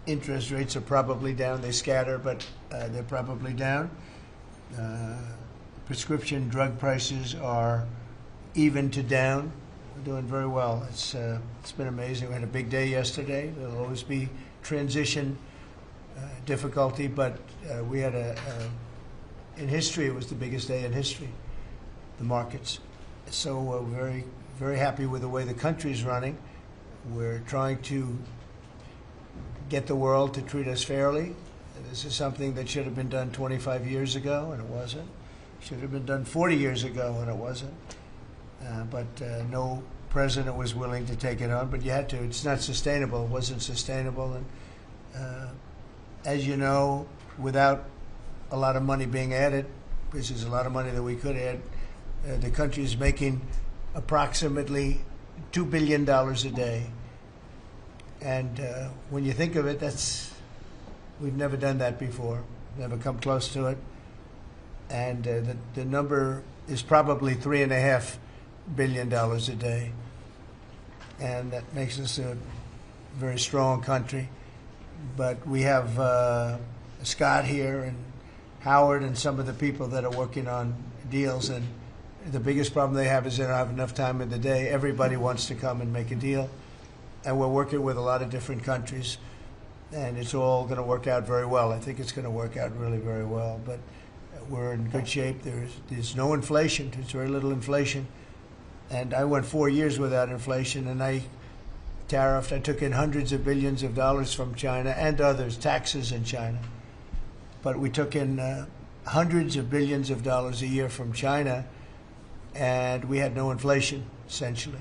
interest rates are probably down. They scatter, but they're probably down. Prescription drug prices are even to down. We're doing very well. It's been amazing. We had a big day yesterday. There'll always be transition difficulty, but we had in history, it was the biggest day in history, the markets. So we're very, very happy with the way the country's running. We're trying to get the world to treat us fairly. This is something that should have been done 25 years ago, and it wasn't. Should have been done 40 years ago, and it wasn't. But no president was willing to take it on, but you had to. It's not sustainable. It wasn't sustainable. And as you know, without a lot of money being added, which is a lot of money that we could add, the country is making approximately $2 billion a day. And when you think of it, we've never done that before, never come close to it. And the number is probably $3.5 billion a day. And that makes us a very strong country. But we have Scott here and Howard and some of the people that are working on deals. And the biggest problem they have is they don't have enough time in the day. Everybody wants to come and make a deal. And we're working with a lot of different countries. And it's all going to work out very well. I think it's going to work out really very well. But we're in good shape. There's no inflation. There's very little inflation. And I went 4 years without inflation, and I tariffed. I took in hundreds of billions of dollars from China and others, taxes in China. But we took in hundreds of billions of dollars a year from China, and we had no inflation, essentially.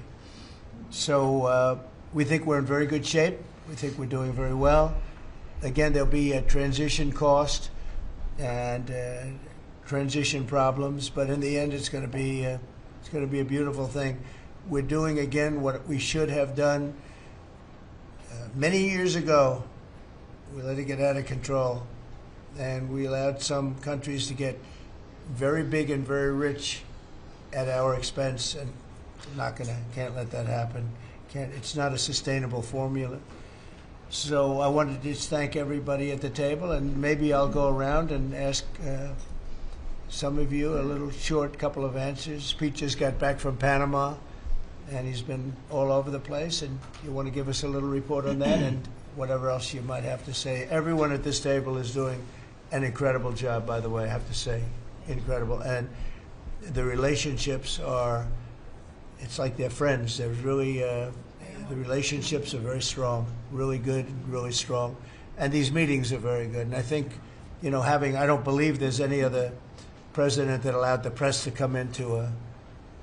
So we think we're in very good shape. We think we're doing very well. Again, there'll be a transition cost and transition problems, but in the end, it's going to be a beautiful thing. We're doing again what we should have done many years ago. We let it get out of control, and we allowed some countries to get very big and very rich at our expense, and can't let that happen. It's not a sustainable formula. So I wanted to just thank everybody at the table, and maybe I'll go around and ask some of you a little short couple of answers. Pete just got back from Panama, and he's been all over the place, and you want to give us a little report on that and whatever else you might have to say. Everyone at this table is doing an incredible job, by the way, I have to say, incredible. And the relationships it's like they're friends. They're really, the relationships are very strong, really good, really strong. And these meetings are very good. And I think, I don't believe there's any other president that allowed the press to come into a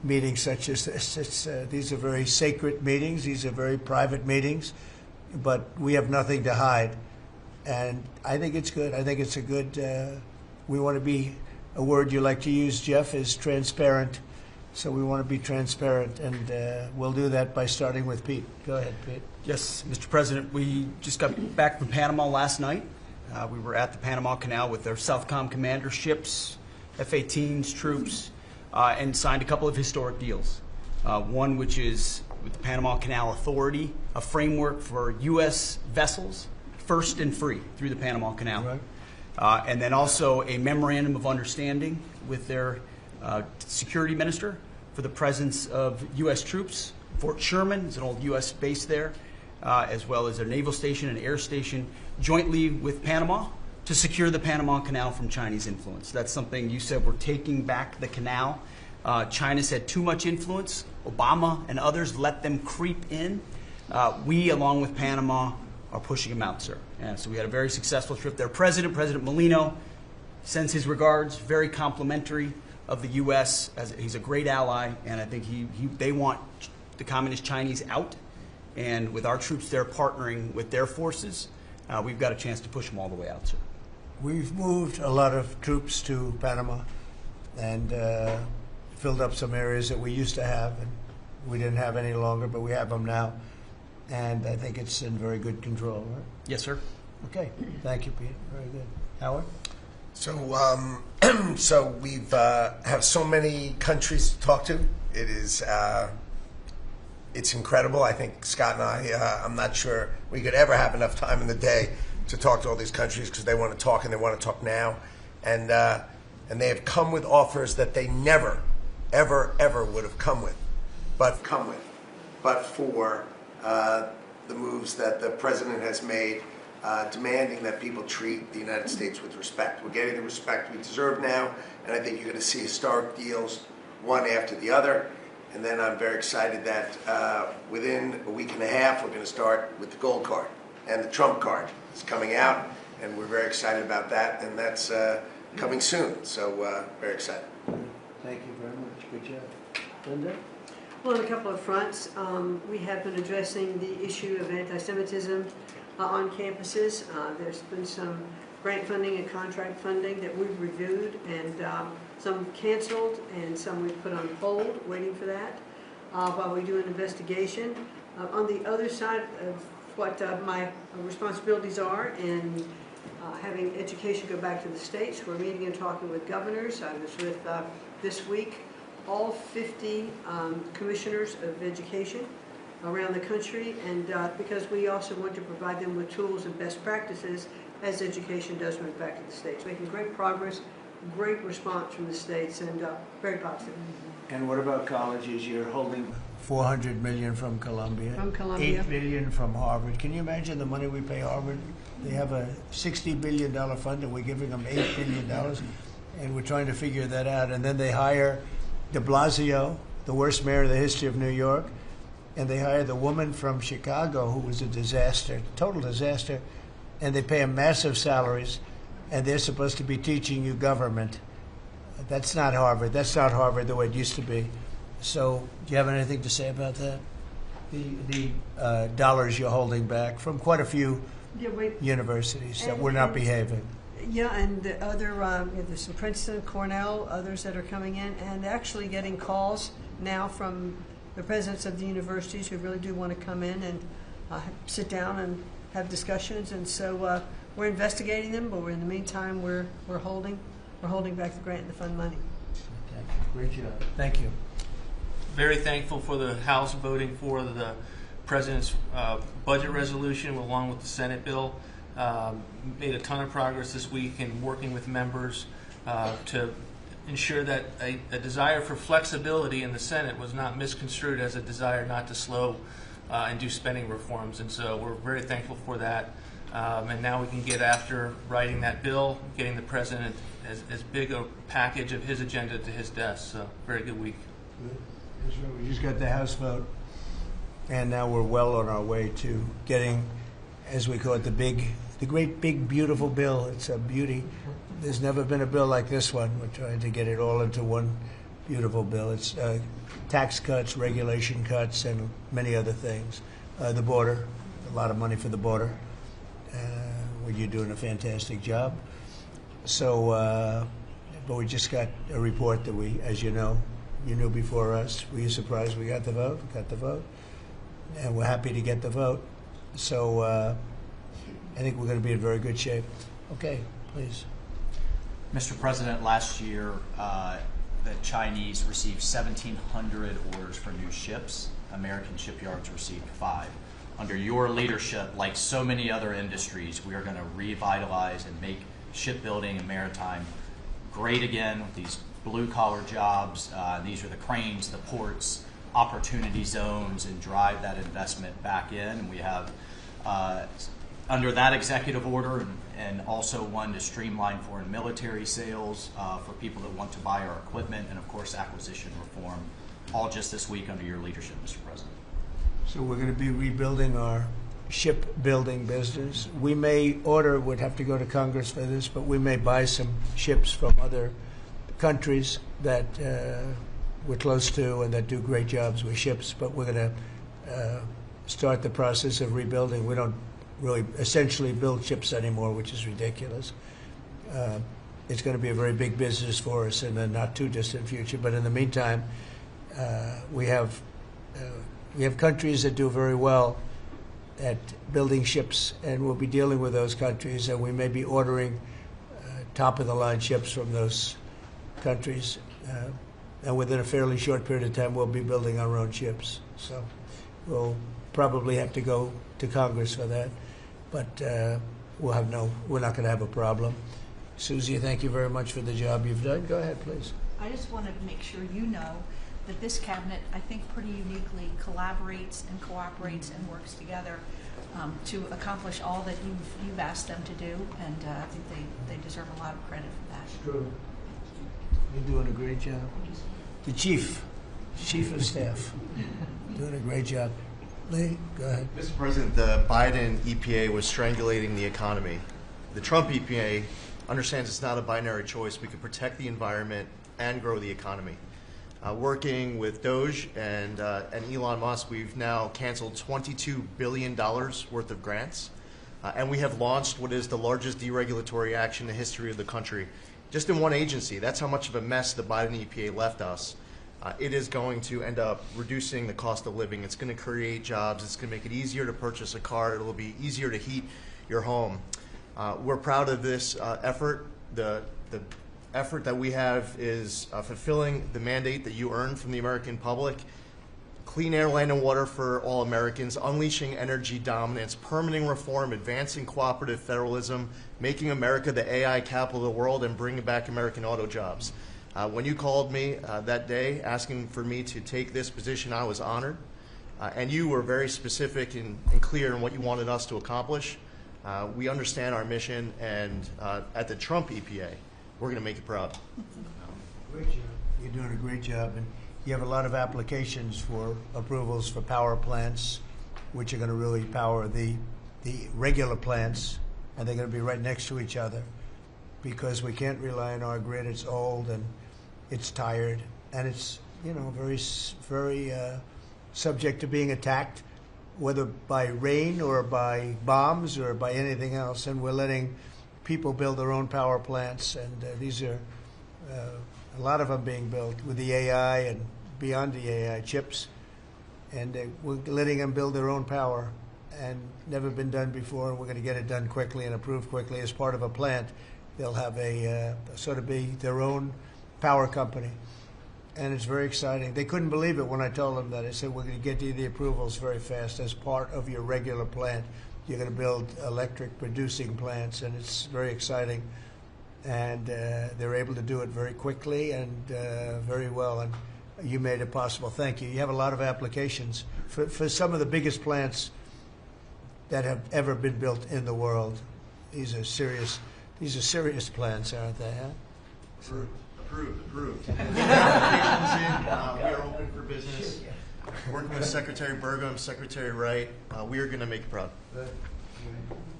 meeting such as this. These are very sacred meetings. These are very private meetings. But we have nothing to hide. And I think it's good. I think it's a good, we want to be, a word you like to use, Jeff, is transparent. So we want to be transparent, and we'll do that by starting with Pete. Go ahead, Pete. Yes, Mr. President, we just got back from Panama last night. We were at the Panama Canal with our Southcom commander ships, F-18s, troops, and signed a couple of historic deals. One which is with the Panama Canal Authority, a framework for U.S. vessels, first and free through the Panama Canal. Right. And then also a memorandum of understanding with their security minister for the presence of U.S. troops. Fort Sherman is an old U.S. base there, as well as their naval station and air station, jointly with Panama to secure the Panama Canal from Chinese influence. That's something you said, we're taking back the canal. China's had too much influence. Obama and others let them creep in. We, along with Panama, are pushing them out, sir. And so we had a very successful trip there. President Molino sends his regards, very complimentary of the U.S. as he's a great ally, and I think they want the Communist Chinese out. And with our troops there partnering with their forces, we've got a chance to push them all the way out, sir. We've moved a lot of troops to Panama and filled up some areas that we used to have, and we didn't have any longer, but we have them now. And I think it's in very good control, right? Yes, sir. Okay. Thank you, Pete. Very good. Howard? So, so we've have so many countries to talk to. It is, it's incredible. I think Scott and I, I'm not sure we could ever have enough time in the day to talk to all these countries because they want to talk and they want to talk now, and they have come with offers that they never, ever would have come with, but for the moves that the president has made, demanding that people treat the United States with respect. We're getting the respect we deserve now, and I think you're going to see historic deals, one after the other. And then I'm very excited that within a week and a half, we're going to start with the gold card, and the Trump card is coming out, and we're very excited about that, and that's coming soon. So very excited. Thank you very much. Good job. Linda? Well, on a couple of fronts, we have been addressing the issue of anti-Semitism on campuses. There's been some grant funding and contract funding that we've reviewed, and some canceled and some we've put on hold, waiting for that, while we do an investigation. On the other side of what my responsibilities are in having education go back to the states, we're meeting and talking with governors. I was with, this week, all 50 commissioners of education around the country, and because we also want to provide them with tools and best practices as education does move back to the states. Making great progress, great response from the states, and very positive. And what about colleges? You're holding $400 million from Columbia. From Columbia. $8 billion from Harvard. Can you imagine the money we pay Harvard? They have a $60 billion fund, and we're giving them $8 billion, and we're trying to figure that out. And then they hire de Blasio, the worst mayor in the history of New York, and they hire the woman from Chicago who was a disaster, total disaster, and they pay them massive salaries, and they're supposed to be teaching you government. That's not Harvard. That's not Harvard the way it used to be. So do you have anything to say about that? The dollars you're holding back from quite a few universities that were not behaving. Yeah, and the other, there's some Princeton, Cornell, others that are coming in, and actually getting calls now from the presidents of the universities who really do want to come in and sit down and have discussions. And so we're investigating them, but in the meantime, we're holding back the grant and the fund money. Thank you. Great job. Thank you. Very thankful for the House voting for the President's budget resolution along with the Senate bill. Made a ton of progress this week in working with members to ensure that a desire for flexibility in the Senate was not misconstrued as a desire not to slow and do spending reforms. And so we're very thankful for that. And now we can get after writing that bill, getting the President as big a package of his agenda to his desk. So very good week. Good. We just got the House vote, and now we're well on our way to getting, as we call it, the great big beautiful bill. It's a beauty. There's never been a bill like this one. We're trying to get it all into one beautiful bill. It's tax cuts, regulation cuts, and many other things. The border, a lot of money for the border. Well, you're doing a fantastic job. So, but we just got a report that we, as you know, you knew before us. Were you surprised we got the vote? We got the vote. And we're happy to get the vote. So I think we're going to be in very good shape. Okay, please. Mr. President, last year the Chinese received 1,700 orders for new ships. American shipyards received 5. Under your leadership, like so many other industries, we are going to revitalize and make shipbuilding and maritime great again with these blue-collar jobs. These are the cranes, the ports, opportunity zones, and drive that investment back in. And we have, under that executive order, and also one to streamline foreign military sales for people that want to buy our equipment, and of course acquisition reform, all just this week under your leadership, Mr. President. So we're going to be rebuilding our shipbuilding business. We may order, would have to go to Congress for this, but we may buy some ships from other countries that we're close to and that do great jobs with ships, but we're going to start the process of rebuilding. We don't really essentially build ships anymore, which is ridiculous. It's going to be a very big business for us in the not too distant future, but in the meantime, we have countries that do very well at building ships, and we'll be dealing with those countries, and we may be ordering top-of-the-line ships from those countries, and within a fairly short period of time, we'll be building our own ships. So we'll probably have to go to Congress for that. But we're not going to have a problem. Susie, thank you very much for the job you've done. Go ahead, please. I just want to make sure you know that this cabinet, I think, pretty uniquely collaborates and cooperates and works together to accomplish all that you've asked them to do, and I think they deserve a lot of credit for that. True. You're doing a great job. The chief of staff, doing a great job. Lee, go ahead. Mr. President, the Biden EPA was strangulating the economy. The Trump EPA understands it's not a binary choice. We can protect the environment and grow the economy. Working with Doge and Elon Musk, we've now canceled $22 billion worth of grants. And we have launched what is the largest deregulatory action in the history of the country. Just in one agency. That's how much of a mess the Biden EPA left us. It is going to end up reducing the cost of living. It's going to create jobs. It's going to make it easier to purchase a car. It'll be easier to heat your home. We're proud of this effort. The effort that we have is fulfilling the mandate that you earned from the American public. Clean air, land, and water for all Americans, unleashing energy dominance, permitting reform, advancing cooperative federalism, making America the AI capital of the world, and bringing back American auto jobs. When you called me that day asking for me to take this position, I was honored. And you were very specific and clear in what you wanted us to accomplish. We understand our mission, and at the Trump EPA, we're going to make you proud. Great job. You're doing a great job. And you have a lot of applications for approvals for power plants, which are going to really power the regular plants, and they're going to be right next to each other because we can't rely on our grid. It's old and it's tired, and it's very subject to being attacked, whether by rain or by bombs or by anything else. And we're letting people build their own power plants, and these are a lot of them being built with the AI and beyond the AI chips, and we're letting them build their own power, and never been done before. And we're going to get it done quickly and approved quickly as part of a plant. They'll have a sort of be their own power company, and it's very exciting. They couldn't believe it when I told them that. I said, we're going to get you the approvals very fast as part of your regular plant. You're going to build electric producing plants, and it's very exciting. And they're able to do it very quickly and very well, and you made it possible. Thank you. You have a lot of applications for some of the biggest plants that have ever been built in the world. These are serious plants, aren't they? Huh? Approved. Applications in. We are open for business. Working with Secretary Burgum, Secretary Wright, we are going to make you proud.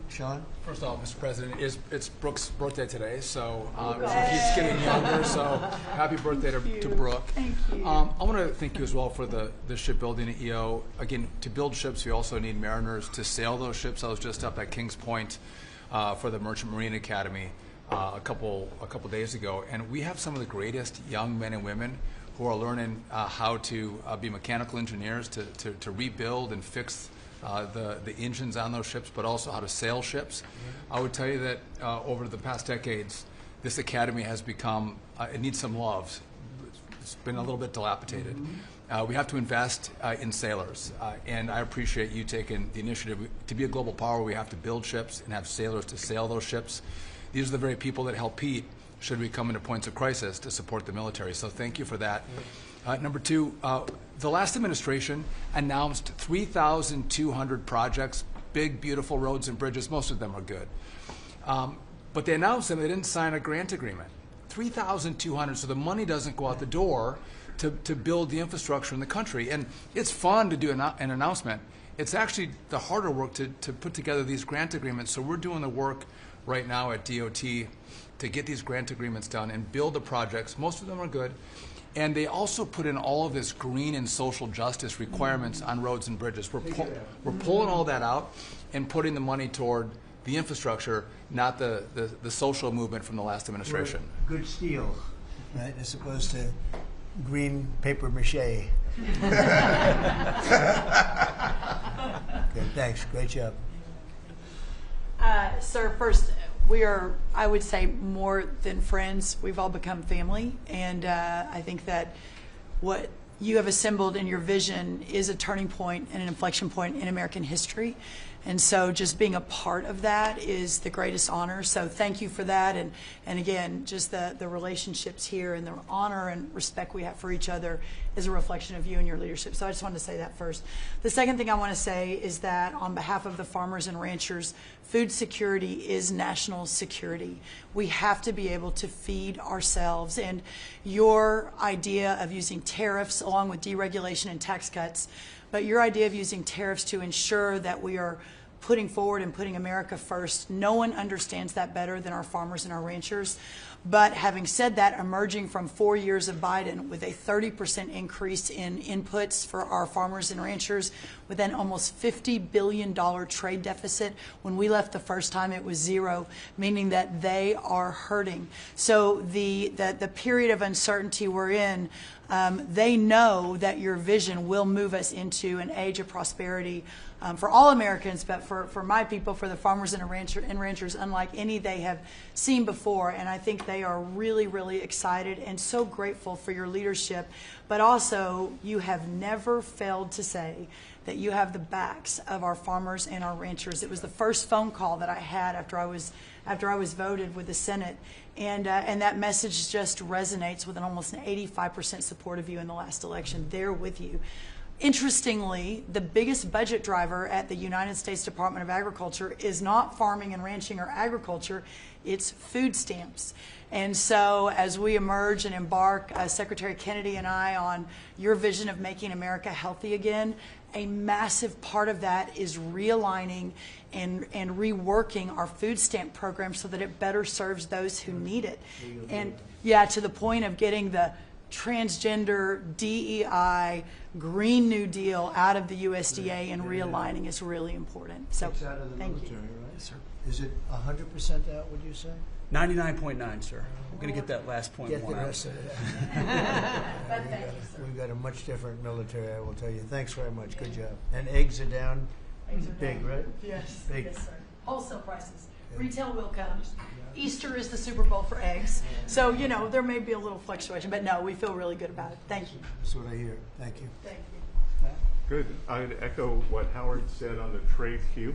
Sean? First off, Mr. President, it's Brooke's birthday today, so she keeps getting younger, so happy birthday to Brooke. Thank you. I want to thank you as well for the shipbuilding at EO. Again, to build ships, we also need mariners to sail those ships. I was just up at Kings Point for the Merchant Marine Academy a couple days ago, and we have some of the greatest young men and women who are learning how to be mechanical engineers, to rebuild and fix the engines on those ships, but also how to sail ships. I would tell you that over the past decades, this academy has become, it needs some love. It's been a little bit dilapidated. We have to invest in sailors, and I appreciate you taking the initiative. To be a global power, we have to build ships and have sailors to sail those ships. These are the very people that help Pete should we come into points of crisis to support the military. So thank you for that. Number two, the last administration announced 3,200 projects, big, beautiful roads and bridges. Most of them are good. But they announced them, they didn't sign a grant agreement. 3,200, so the money doesn't go out the door to build the infrastructure in the country. And it's fun to do an announcement. It's actually the harder work to put together these grant agreements. So we're doing the work right now at DOT to get these grant agreements done and build the projects. Most of them are good. And they also put in all of this green and social justice requirements on roads and bridges. We're pulling all that out and putting the money toward the infrastructure, not the social movement from the last administration. Good steel, right, as opposed to green paper mache. Good, thanks. Great job. Sir, first, we are, I would say, more than friends. We've all become family, and I think that what you have assembled in your vision is a turning point and an inflection point in American history. And so just being a part of that is the greatest honor. So thank you for that. And again, just the relationships here and the honor and respect we have for each other is a reflection of you and your leadership. So I just wanted to say that first. The second thing I want to say is that on behalf of the farmers and ranchers, food security is national security. We have to be able to feed ourselves. And your idea of using tariffs along with deregulation and tax cuts, but your idea of using tariffs to ensure that we are putting forward and putting America first, no one understands that better than our farmers and our ranchers. But having said that, emerging from 4 years of Biden with a 30% increase in inputs for our farmers and ranchers, with an almost $50 billion trade deficit. When we left the first time, it was zero, meaning that they are hurting. So the period of uncertainty we're in, they know that your vision will move us into an age of prosperity for all Americans, but for my people, for the farmers and ranchers, unlike any they have seen before. And I think they are really, really excited and so grateful for your leadership. But also, you have never failed to say that you have the backs of our farmers and our ranchers. It was the first phone call that I had after I was voted with the Senate. And that message just resonates with almost an 85% support of you in the last election. They're with you. Interestingly, the biggest budget driver at the United States Department of Agriculture is not farming and ranching or agriculture, it's food stamps. And so as we emerge and embark, Secretary Kennedy and I, on your vision of making America healthy again, a massive part of that is realigning and reworking our food stamp program so that it better serves those who need it. And yeah, to the point of getting the transgender, DEI, Green New Deal out of the USDA and realigning is really important. So It's out of the thank military, you. right? Yes, sir. Is it 100% out, would you say? 99.9, sir. I'm going to get that last point Get the one out. rest of it. But thank you, sir. We've got a much different military, I will tell you. Thanks very much. Good job. And eggs are down. Eggs are Big, down. right? Yes, Big. yes, sir. Wholesale prices. Yeah. Retail will come. Easter is the Super Bowl for eggs. So, you know, there may be a little fluctuation, but no, we feel really good about it. Thank you. That's what I hear. Thank you. Thank you. Good. I'd echo what Howard said on the trade queue,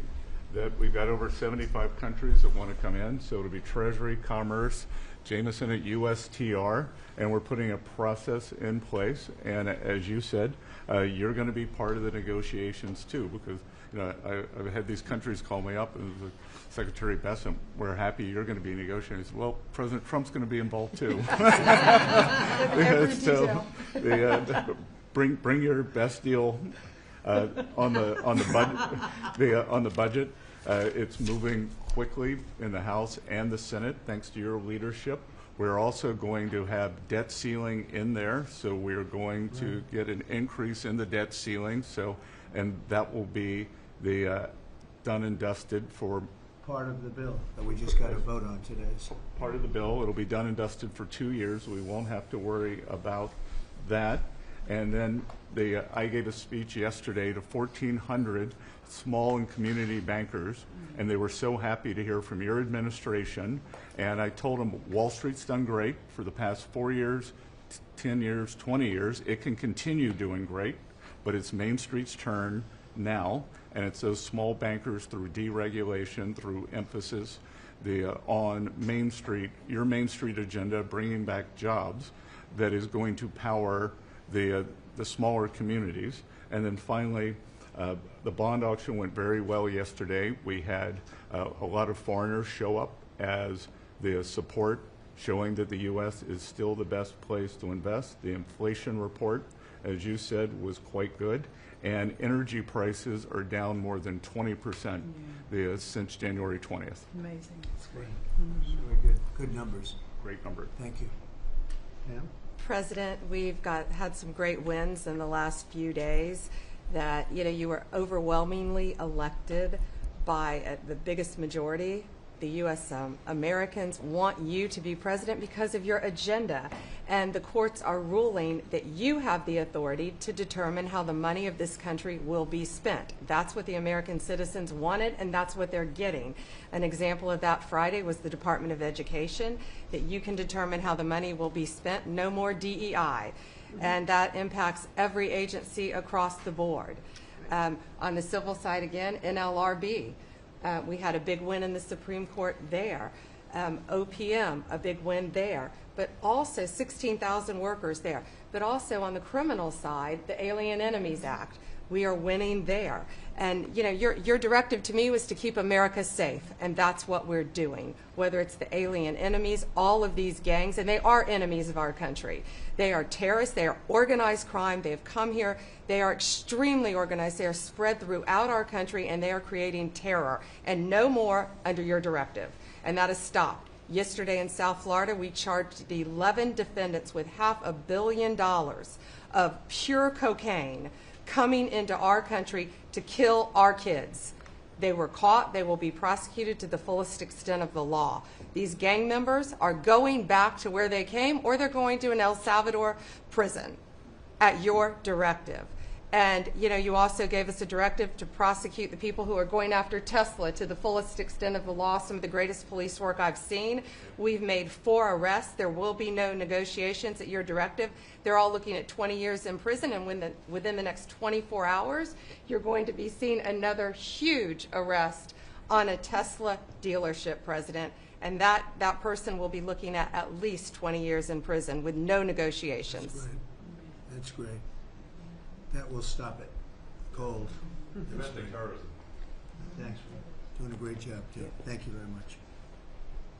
that we've got over 75 countries that want to come in. So it'll be Treasury, Commerce, Jameson at USTR, and we're putting a process in place. And as you said, you're going to be part of the negotiations too, because I've had these countries call me up and Secretary Bessent, we're happy you're going to be negotiating. I said, well, President Trump's going to be involved too. So bring your best deal on the budget. It's moving quickly in the House and the Senate, thanks to your leadership. We're also going to have debt ceiling in there, so we're going to get an increase in the debt ceiling. So, and that will be the done and dusted for Part of the bill that we just got to vote on today. So. part of the bill. It'll be done and dusted for 2 years. We won't have to worry about that. And then I gave a speech yesterday to 1,400 small and community bankers, and they were so happy to hear from your administration. And I told them Wall Street's done great for the past 4 years, 10 years, 20 years. It can continue doing great, but it's Main Street's turn now, and it's those small bankers through deregulation, through emphasis on Main Street, your Main Street agenda, bringing back jobs, that is going to power the smaller communities. And then finally, the bond auction went very well yesterday. We had a lot of foreigners show up as the support, showing that the U.S. is still the best place to invest. The inflation report, as you said, was quite good. And energy prices are down more than 20% since January 20th. Amazing. That's great. Very good. Good numbers. Great number. Thank you. Pam? President, we've had some great wins in the last few days. That you were overwhelmingly elected by the biggest majority. The U.S. Americans want you to be president because of your agenda, and the courts are ruling that you have the authority to determine how the money of this country will be spent. That's what the American citizens wanted, and that's what they're getting. An example of that Friday was the Department of Education, that you can determine how the money will be spent. No more DEI. And that impacts every agency across the board. On the civil side, again, NLRB. We had a big win in the Supreme Court there. OPM, a big win there. But also 16,000 workers there. But also on the criminal side, the Alien Enemies Act. We are winning there. And you know, your directive to me was to keep America safe, and that's what we're doing. Whether it's the alien enemies, all of these gangs, and they are enemies of our country. They are terrorists, they are organized crime, they have come here, they are extremely organized, they are spread throughout our country, and they are creating terror. And no more under your directive. And that has stopped. Yesterday in South Florida, we charged 11 defendants with $500 million of pure cocaine coming into our country to kill our kids. They were caught. They will be prosecuted to the fullest extent of the law. These gang members are going back to where they came, or they're going to an El Salvador prison at your directive. And you know, you also gave us a directive to prosecute the people who are going after Tesla to the fullest extent of the law, some of the greatest police work I've seen. We've made 4 arrests. There will be no negotiations at your directive. They're all looking at 20 years in prison, and within the next 24 hours, you're going to be seeing another huge arrest on a Tesla dealership, President. And that person will be looking at least 20 years in prison with no negotiations. That's great. That's great. That will stop it. Cold. Domestic terrorism. Thanks. Doing a great job, too. Thank you very much.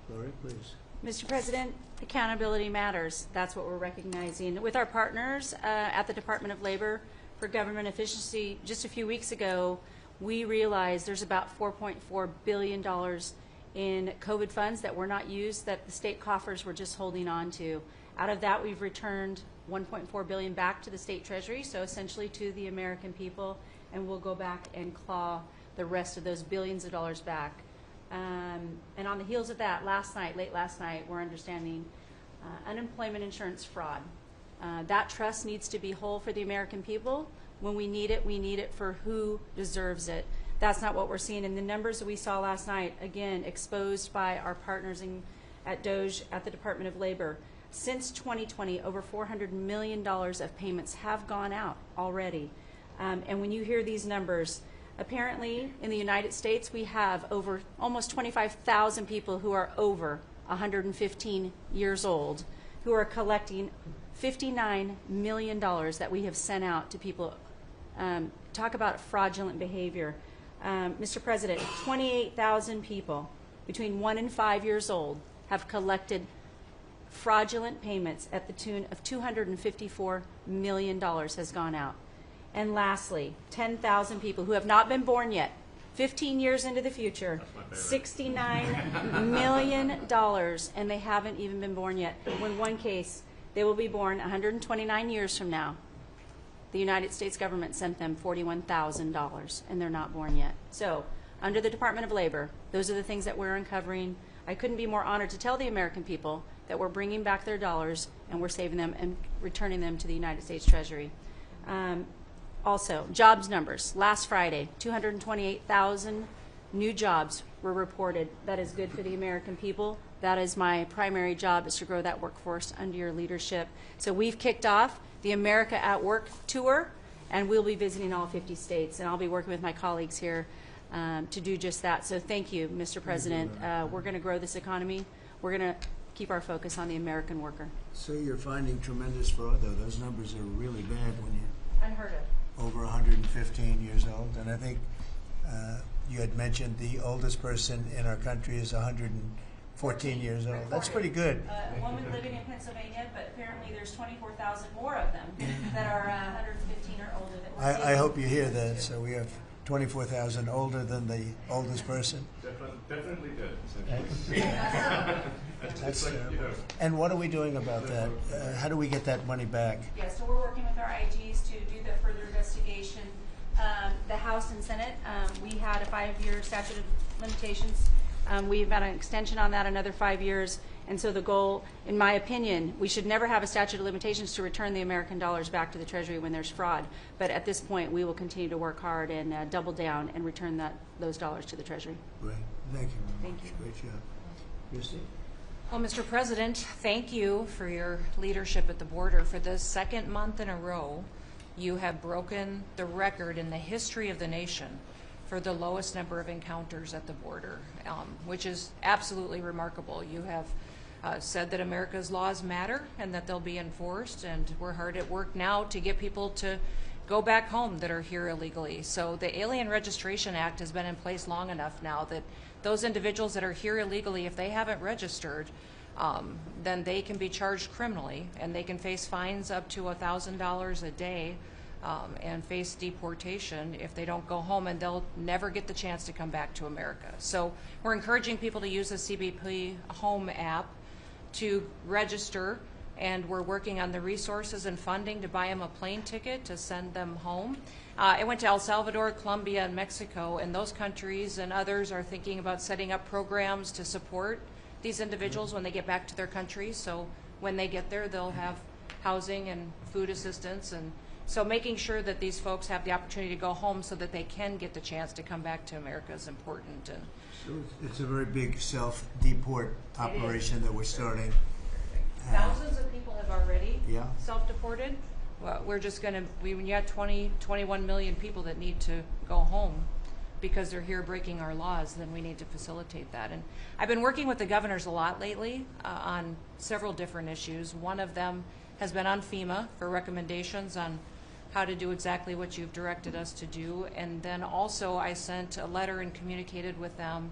Gloria, please. Mr. President, accountability matters. That's what we're recognizing. With our partners at the Department of Labor for Government Efficiency, just a few weeks ago, we realized there's about $4.4 billion in COVID funds that were not used, that the state coffers were just holding on to. Out of that, we've returned $1.4 billion back to the state treasury, so essentially to the American people, and we'll go back and claw the rest of those billions of dollars back. And on the heels of that, late last night, we're understanding unemployment insurance fraud. That trust needs to be whole for the American people. When we need it for who deserves it. That's not what we're seeing. In the numbers that we saw last night, again, exposed by our partners at DOJ, at the Department of Labor, since 2020, over $400 million of payments have gone out already. And when you hear these numbers, apparently in the United States, we have over almost 25,000 people who are over 115 years old who are collecting $59 million that we have sent out to people. Talk about fraudulent behavior. Mr. President, 28,000 people between 1 and 5 years old have collected fraudulent payments at the tune of $254 million has gone out. And lastly, 10,000 people who have not been born yet, 15 years into the future, $69 million, and they haven't even been born yet. In one case, they will be born 129 years from now. The United States government sent them $41,000, and they're not born yet. So, under the Department of Labor, those are the things that we're uncovering. I couldn't be more honored to tell the American people that we're bringing back their dollars and we're saving them and returning them to the United States Treasury. Also, jobs numbers. Last Friday, 228,000 new jobs were reported. That is good for the American people. That is my primary job, is to grow that workforce under your leadership. So we've kicked off the America at Work tour, and we'll be visiting all 50 states, and I'll be working with my colleagues here to do just that. So thank you, Mr. President. We're going to grow this economy. We're going to keep our focus on the American worker. So you're finding tremendous fraud, though. Those numbers are really bad when you're Unheard of. over 115 years old. And I think you had mentioned the oldest person in our country is 114 years old. That's pretty good. A woman living in Pennsylvania, but apparently there's 24,000 more of them that are 115 or older. That I hope you hear that. So we have 24,000 older than the oldest person. Definitely did. That's terrible. And what are we doing about that? How do we get that money back? Yeah, so we're working with our IGs to do the further investigation. The House and Senate, we had a 5-year statute of limitations. We've got an extension on that, another 5 years. And so the goal, in my opinion, we should never have a statute of limitations to return the American dollars back to the Treasury when there's fraud. But at this point, we will continue to work hard and double down and return those dollars to the Treasury. Great. Thank you very much. Thank you. Great job. Christy? Well, Mr. President, thank you for your leadership at the border. For the second month in a row, you have broken the record in the history of the nation for the lowest number of encounters at the border, which is absolutely remarkable. You have said that America's laws matter and that they'll be enforced, and we're hard at work now to get people to go back home that are here illegally. So the Alien Registration Act has been in place long enough now that those individuals that are here illegally, if they haven't registered, then they can be charged criminally, and they can face fines up to $1,000 a day and face deportation if they don't go home, and they'll never get the chance to come back to America. So we're encouraging people to use the CBP Home app to register, and we're working on the resources and funding to buy them a plane ticket to send them home. I went to El Salvador, Colombia, and Mexico, and those countries and others are thinking about setting up programs to support these individuals when they get back to their countries. So when they get there, they'll have housing and food assistance, and so making sure that these folks have the opportunity to go home so that they can get the chance to come back to America is important. And So it's a very big self-deport operation that we're starting. thousands of people have already Yeah. self-deported. Well, we're just going to, when you have 21 million people that need to go home because they're here breaking our laws, then we need to facilitate that. And I've been working with the governors a lot lately on several different issues. One of them has been on FEMA for recommendations on how to do exactly what you've directed us to do. And then also I sent a letter and communicated with them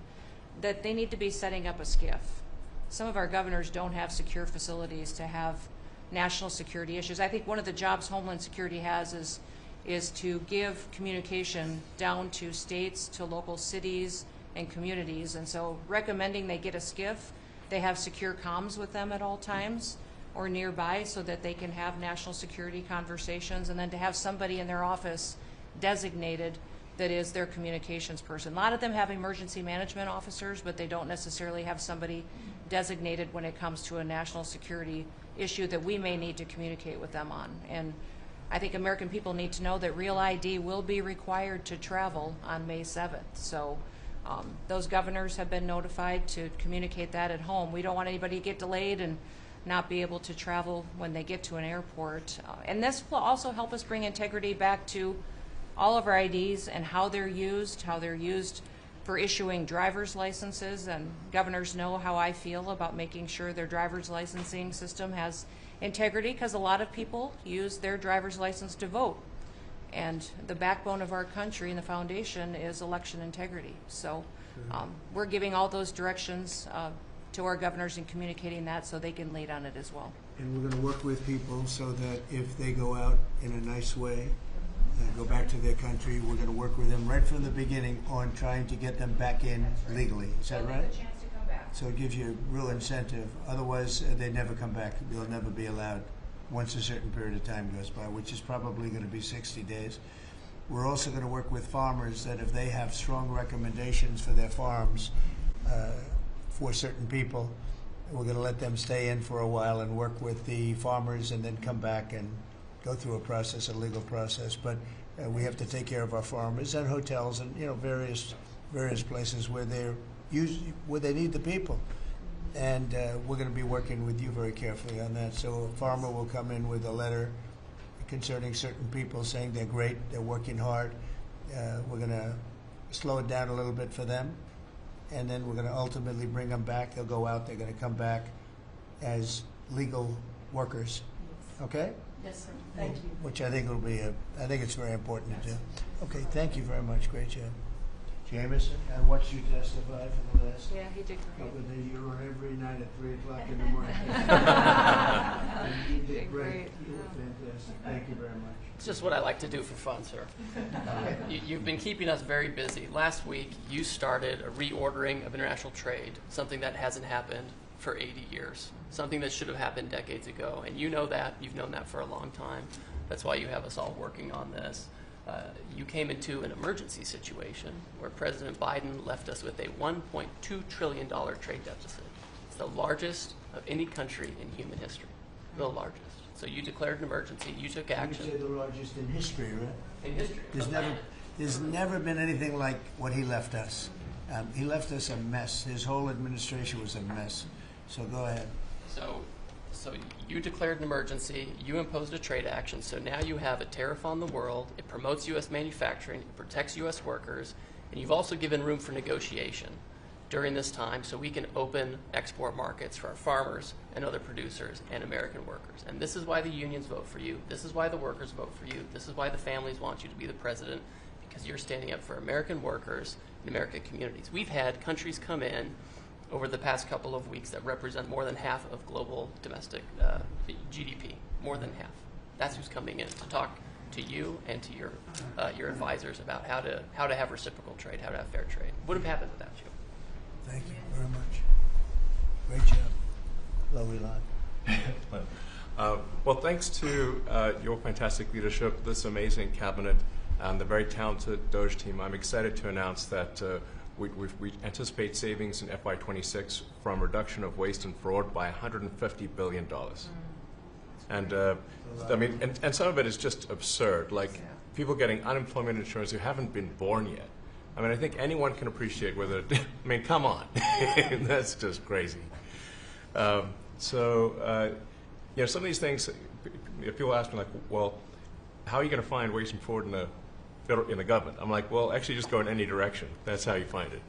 that they need to be setting up a SCIF. Some of our governors don't have secure facilities to have national security issues. I think one of the jobs Homeland Security has is to give communication down to states, to local cities and communities. And so recommending they get a SCIF, they have secure comms with them at all times or nearby so that they can have national security conversations, and then to have somebody in their office designated that is their communications person. A lot of them have emergency management officers, but they don't necessarily have somebody designated when it comes to a national security issue that we may need to communicate with them on. And I think American people need to know that Real ID will be required to travel on May 7th. So those governors have been notified to communicate that at home. We don't want anybody to get delayed and not be able to travel when they get to an airport. And this will also help us bring integrity back to all of our IDs and how they're used for issuing driver's licenses. And governors know how I feel about making sure their driver's licensing system has integrity, because a lot of people use their driver's license to vote. And the backbone of our country and the foundation is election integrity. So we're giving all those directions to our governors and communicating that so they can lead on it as well. And we're going to work with people so that if they go out in a nice way, go back to their country, we're going to work with them right from the beginning on trying to get them back in legally. Is that right? The chance to come back. So it gives you a real incentive. Otherwise, they never come back. They'll never be allowed once a certain period of time goes by, which is probably going to be 60 days. We're also going to work with farmers that if they have strong recommendations for their farms for certain people, we're going to let them stay in for a while and work with the farmers and then come back and go through a process, a legal process. But we have to take care of our farmers and hotels and various places where they need the people. And we're going to be working with you very carefully on that. So a farmer will come in with a letter concerning certain people saying they're great, they're working hard. We're going to slow it down a little bit for them, and then we're going to ultimately bring them back. They'll go out, they're going to come back as legal workers. Okay? Yes, sir. Thank you. Which I think will be I think it's very important to do. Okay, thank you very much. Great job. Jameson, I watched you testify for the last Yeah, he did great. couple of days. You were every night at 3 o'clock in the morning. And you did great. You were fantastic. Thank you very much. It's just what I like to do for fun, sir. You've been keeping us very busy. Last week, you started a reordering of international trade, something that hasn't happened for 80 years, something that should have happened decades ago. And you know that. You've known that for a long time. That's why you have us all working on this. You came into an emergency situation where President Biden left us with a $1.2 trillion trade deficit. It's the largest of any country in human history, the largest. So you declared an emergency, you took action. You say the largest in history, right? In history. There's never been anything like what he left us. He left us a mess. His whole administration was a mess. So go ahead. So So you declared an emergency, you imposed a trade action, so now you have a tariff on the world, it promotes U.S. manufacturing, it protects U.S. workers, and you've also given room for negotiation during this time so we can open export markets for our farmers and other producers and American workers. And this is why the unions vote for you, this is why the workers vote for you, this is why the families want you to be the president, because you're standing up for American workers and American communities. We've had countries come in over the past couple of weeks that represent more than half of global domestic GDP, more than half. That's who's coming in to talk to you and to your advisors about how to have reciprocal trade, how to have fair trade. Would have happened without you. Thank you very much. Great job. Lovely line. Well, thanks to your fantastic leadership, this amazing cabinet, and the very talented Doge team, I'm excited to announce that we anticipate savings in FY26 from reduction of waste and fraud by $150 billion. And I mean, and some of it is just absurd, like people getting unemployment insurance who haven't been born yet. I mean, I think anyone can appreciate whether, I mean, come on, that's just crazy. You know, some of these things, if people ask me like, well, how are you going to find waste and fraud in the government? I'm like, well, actually just go in any direction. That's how you find it.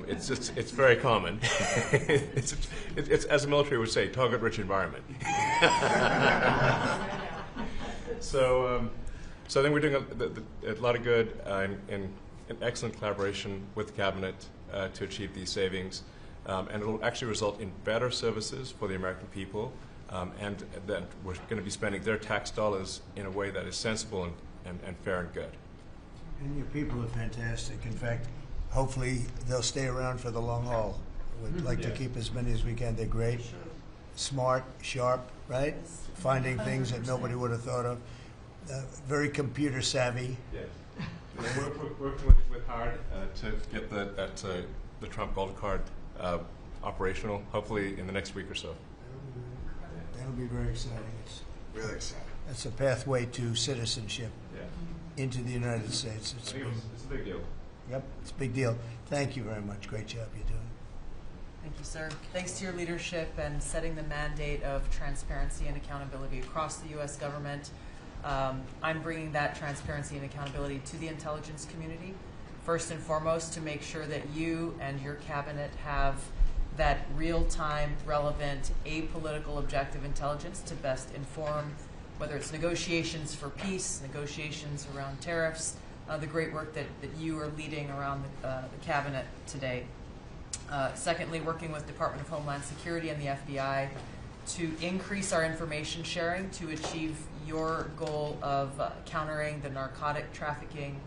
It's very common. it's, as the military would say, target-rich environment. So I think we're doing a lot of good in excellent collaboration with the cabinet to achieve these savings, and it will actually result in better services for the American people, and that we're going to be spending their tax dollars in a way that is sensible and fair and good. And your people are fantastic. In fact, hopefully they'll stay around for the long haul. We'd like to keep as many as we can. They're great, smart, sharp, right? Finding things that nobody would have thought of. Very computer savvy. Yes. We're working with Howard to get the Trump Gold Card operational, hopefully in the next week or so. That'll be very exciting. It's Really exciting. That's a pathway to citizenship into the United States. It's a big deal. Yep, it's a big deal. Thank you very much. Great job you're doing. Thank you, sir. Thanks to your leadership and setting the mandate of transparency and accountability across the U.S. government. I'm bringing that transparency and accountability to the intelligence community, first and foremost, to make sure that you and your cabinet have that real-time, relevant, apolitical, objective intelligence to best inform whether it's negotiations for peace, negotiations around tariffs, the great work that you are leading around the cabinet today. Secondly, working with Department of Homeland Security and the FBI to increase our information sharing to achieve your goal of countering the narcotic trafficking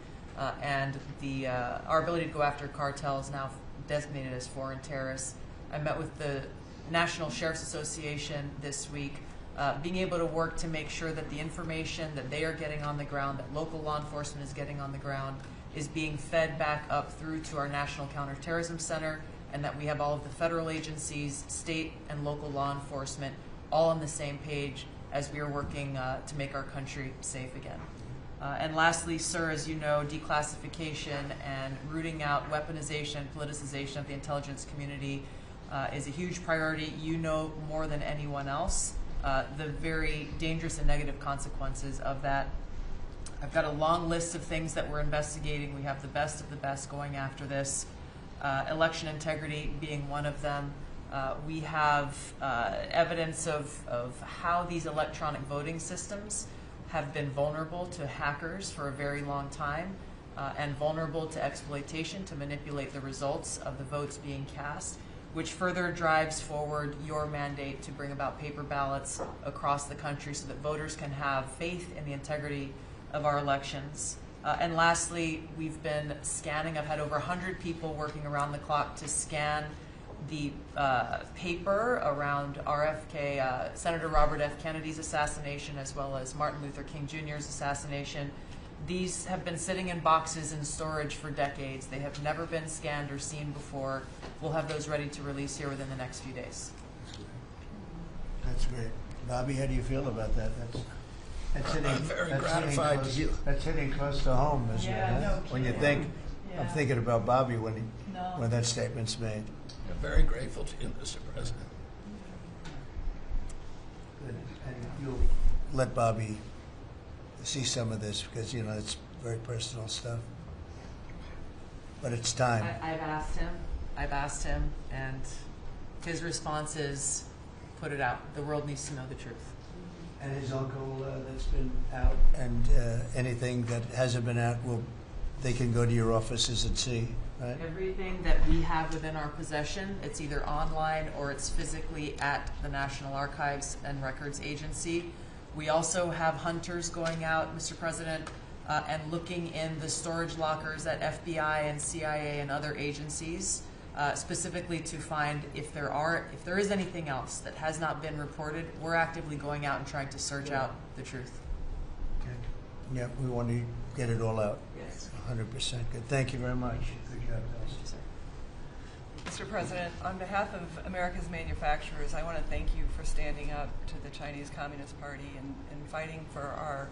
and our ability to go after cartels now designated as foreign terrorists. I met with the National Sheriff's Association this week, being able to work to make sure that the information that they are getting on the ground, that local law enforcement is getting on the ground, is being fed back up through to our National Counterterrorism Center, and that we have all of the federal agencies, state and local law enforcement, all on the same page as we are working to make our country safe again. And lastly, sir, as you know, declassification and rooting out weaponization and politicization of the intelligence community is a huge priority. You know more than anyone else the very dangerous and negative consequences of that. I've got a long list of things that we're investigating. We have the best of the best going after this. Election integrity being one of them. We have evidence of how these electronic voting systems have been vulnerable to hackers for a very long time and vulnerable to exploitation to manipulate the results of the votes being cast, which further drives forward your mandate to bring about paper ballots across the country so that voters can have faith in the integrity of our elections. And lastly, we've been scanning. I've had over 100 people working around the clock to scan the paper around RFK, Senator Robert F. Kennedy's assassination, as well as Martin Luther King Jr.'s assassination. These have been sitting in boxes in storage for decades. They have never been scanned or seen before. We'll have those ready to release here within the next few days. That's great. Bobby, how do you feel about that? That's hitting, I'm very gratified to you. That's hitting close to home, isn't it? No When you think, I'm thinking about Bobby when that statement's made. I'm very grateful to you, Mr. President. Good. And you'll let Bobby see some of this because, you know, it's very personal stuff. But it's time. I've asked him, and his response is, put it out. The world needs to know the truth. And his uncle that's been out, and anything that hasn't been out, they can go to your offices and see, right? Everything that we have within our possession, it's either online or it's physically at the National Archives and Records Agency. We also have hunters going out, Mr. President, and looking in the storage lockers at FBI and CIA and other agencies, specifically to find if there is anything else that has not been reported. We're actively going out and trying to search out the truth. Okay. Yeah, we want to get it all out. Yes. 100% good. Thank you very much. Good job, guys. Mr. President, on behalf of America's manufacturers, I want to thank you for standing up to the Chinese Communist Party and fighting for our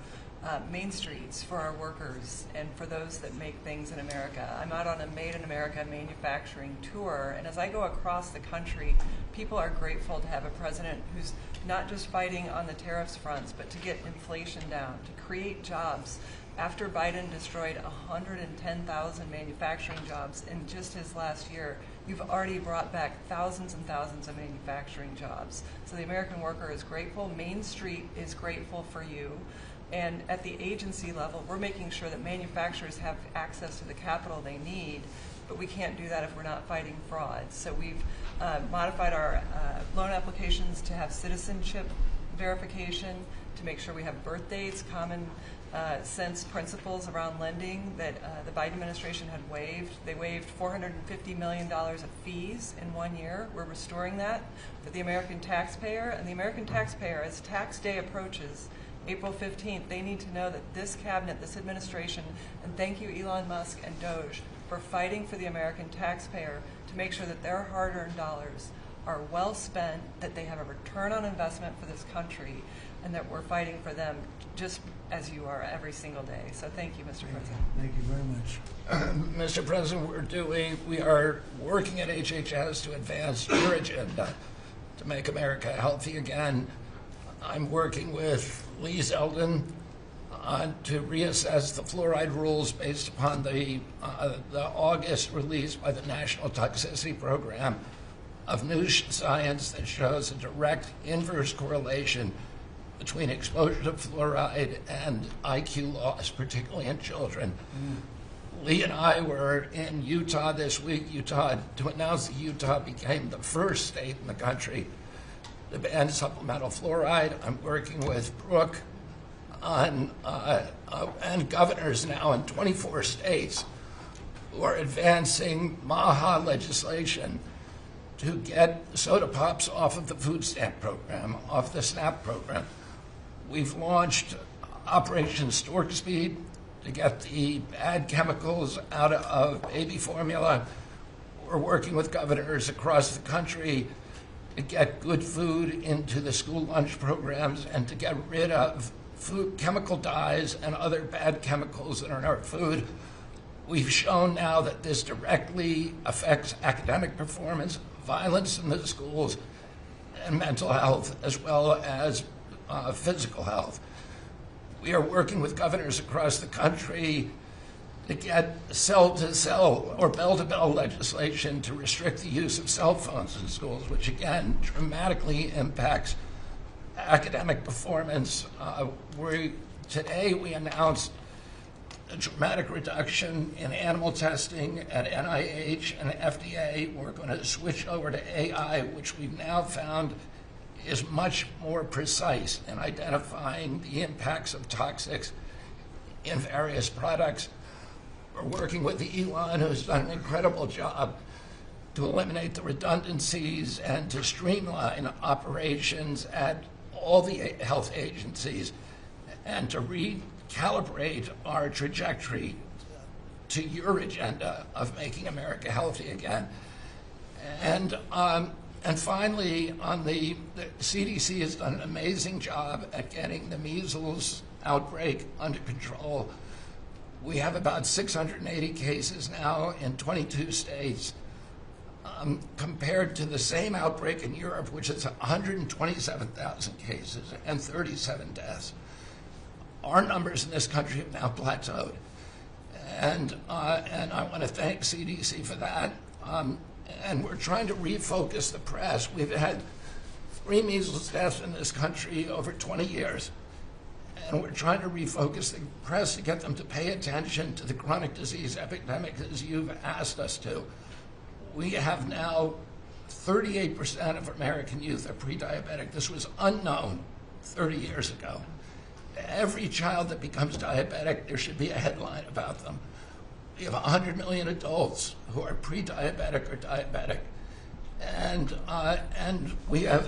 main streets, for our workers, and for those that make things in America. I'm out on a Made in America manufacturing tour, and as I go across the country, people are grateful to have a president who's not just fighting on the tariffs fronts, but to get inflation down, to create jobs. After Biden destroyed 110,000 manufacturing jobs in just his last year, you've already brought back thousands and thousands of manufacturing jobs. So the American worker is grateful. Main Street is grateful for you. And at the agency level, we're making sure that manufacturers have access to the capital they need, but we can't do that if we're not fighting fraud. So we've modified our loan applications to have citizenship verification, to make sure we have birth dates, common sense principles around lending that the Biden administration had waived. They waived $450 million of fees in 1 year. We're restoring that for the American taxpayer. And the American taxpayer, as tax day approaches, April 15th, they need to know that this cabinet, this administration, and thank you Elon Musk and Doge for fighting for the American taxpayer to make sure that their hard-earned dollars are well spent, that they have a return on investment for this country, and that we're fighting for them just as you are every single day. So thank you, Mr. President. Thank you very much. Mr. President, we are working at HHS to advance your agenda to make America healthy again. I'm working with Lee Zeldin to reassess the fluoride rules based upon the August release by the National Toxicity Program of new science that shows a direct inverse correlation between exposure to fluoride and IQ loss, particularly in children. Lee and I were in Utah this week, to announce that Utah became the first state in the country to ban supplemental fluoride. I'm working with Brooke on, and governors now in 24 states who are advancing MAHA legislation to get soda pops off of the food stamp program, off the SNAP program. We've launched Operation Stork Speed to get the bad chemicals out of baby formula. We're working with governors across the country to get good food into the school lunch programs and to get rid of food chemical dyes and other bad chemicals that are in our food. We've shown now that this directly affects academic performance, violence in the schools, and mental health, as well as physical health. We are working with governors across the country to get cell-to-cell or bell-to-bell legislation to restrict the use of cell phones in schools, which again dramatically impacts academic performance. Today we announced a dramatic reduction in animal testing at NIH and FDA. We're going to switch over to AI, which we've now found is much more precise in identifying the impacts of toxics in various products. We're working with Elon, who's done an incredible job to eliminate the redundancies and to streamline operations at all the health agencies and to recalibrate our trajectory to your agenda of making America healthy again. And finally, the CDC has done an amazing job at getting the measles outbreak under control. We have about 680 cases now in 22 states. compared to the same outbreak in Europe, which is 127,000 cases and 37 deaths. Our numbers in this country have now plateaued. And I want to thank CDC for that. And we're trying to refocus the press. We've had 3 measles deaths in this country over 20 years. And we're trying to refocus the press to get them to pay attention to the chronic disease epidemic as you've asked us to. We have now 38% of American youth are pre-diabetic. This was unknown 30 years ago. Every child that becomes diabetic, there should be a headline about them. We have 100 million adults who are pre-diabetic or diabetic. And we have,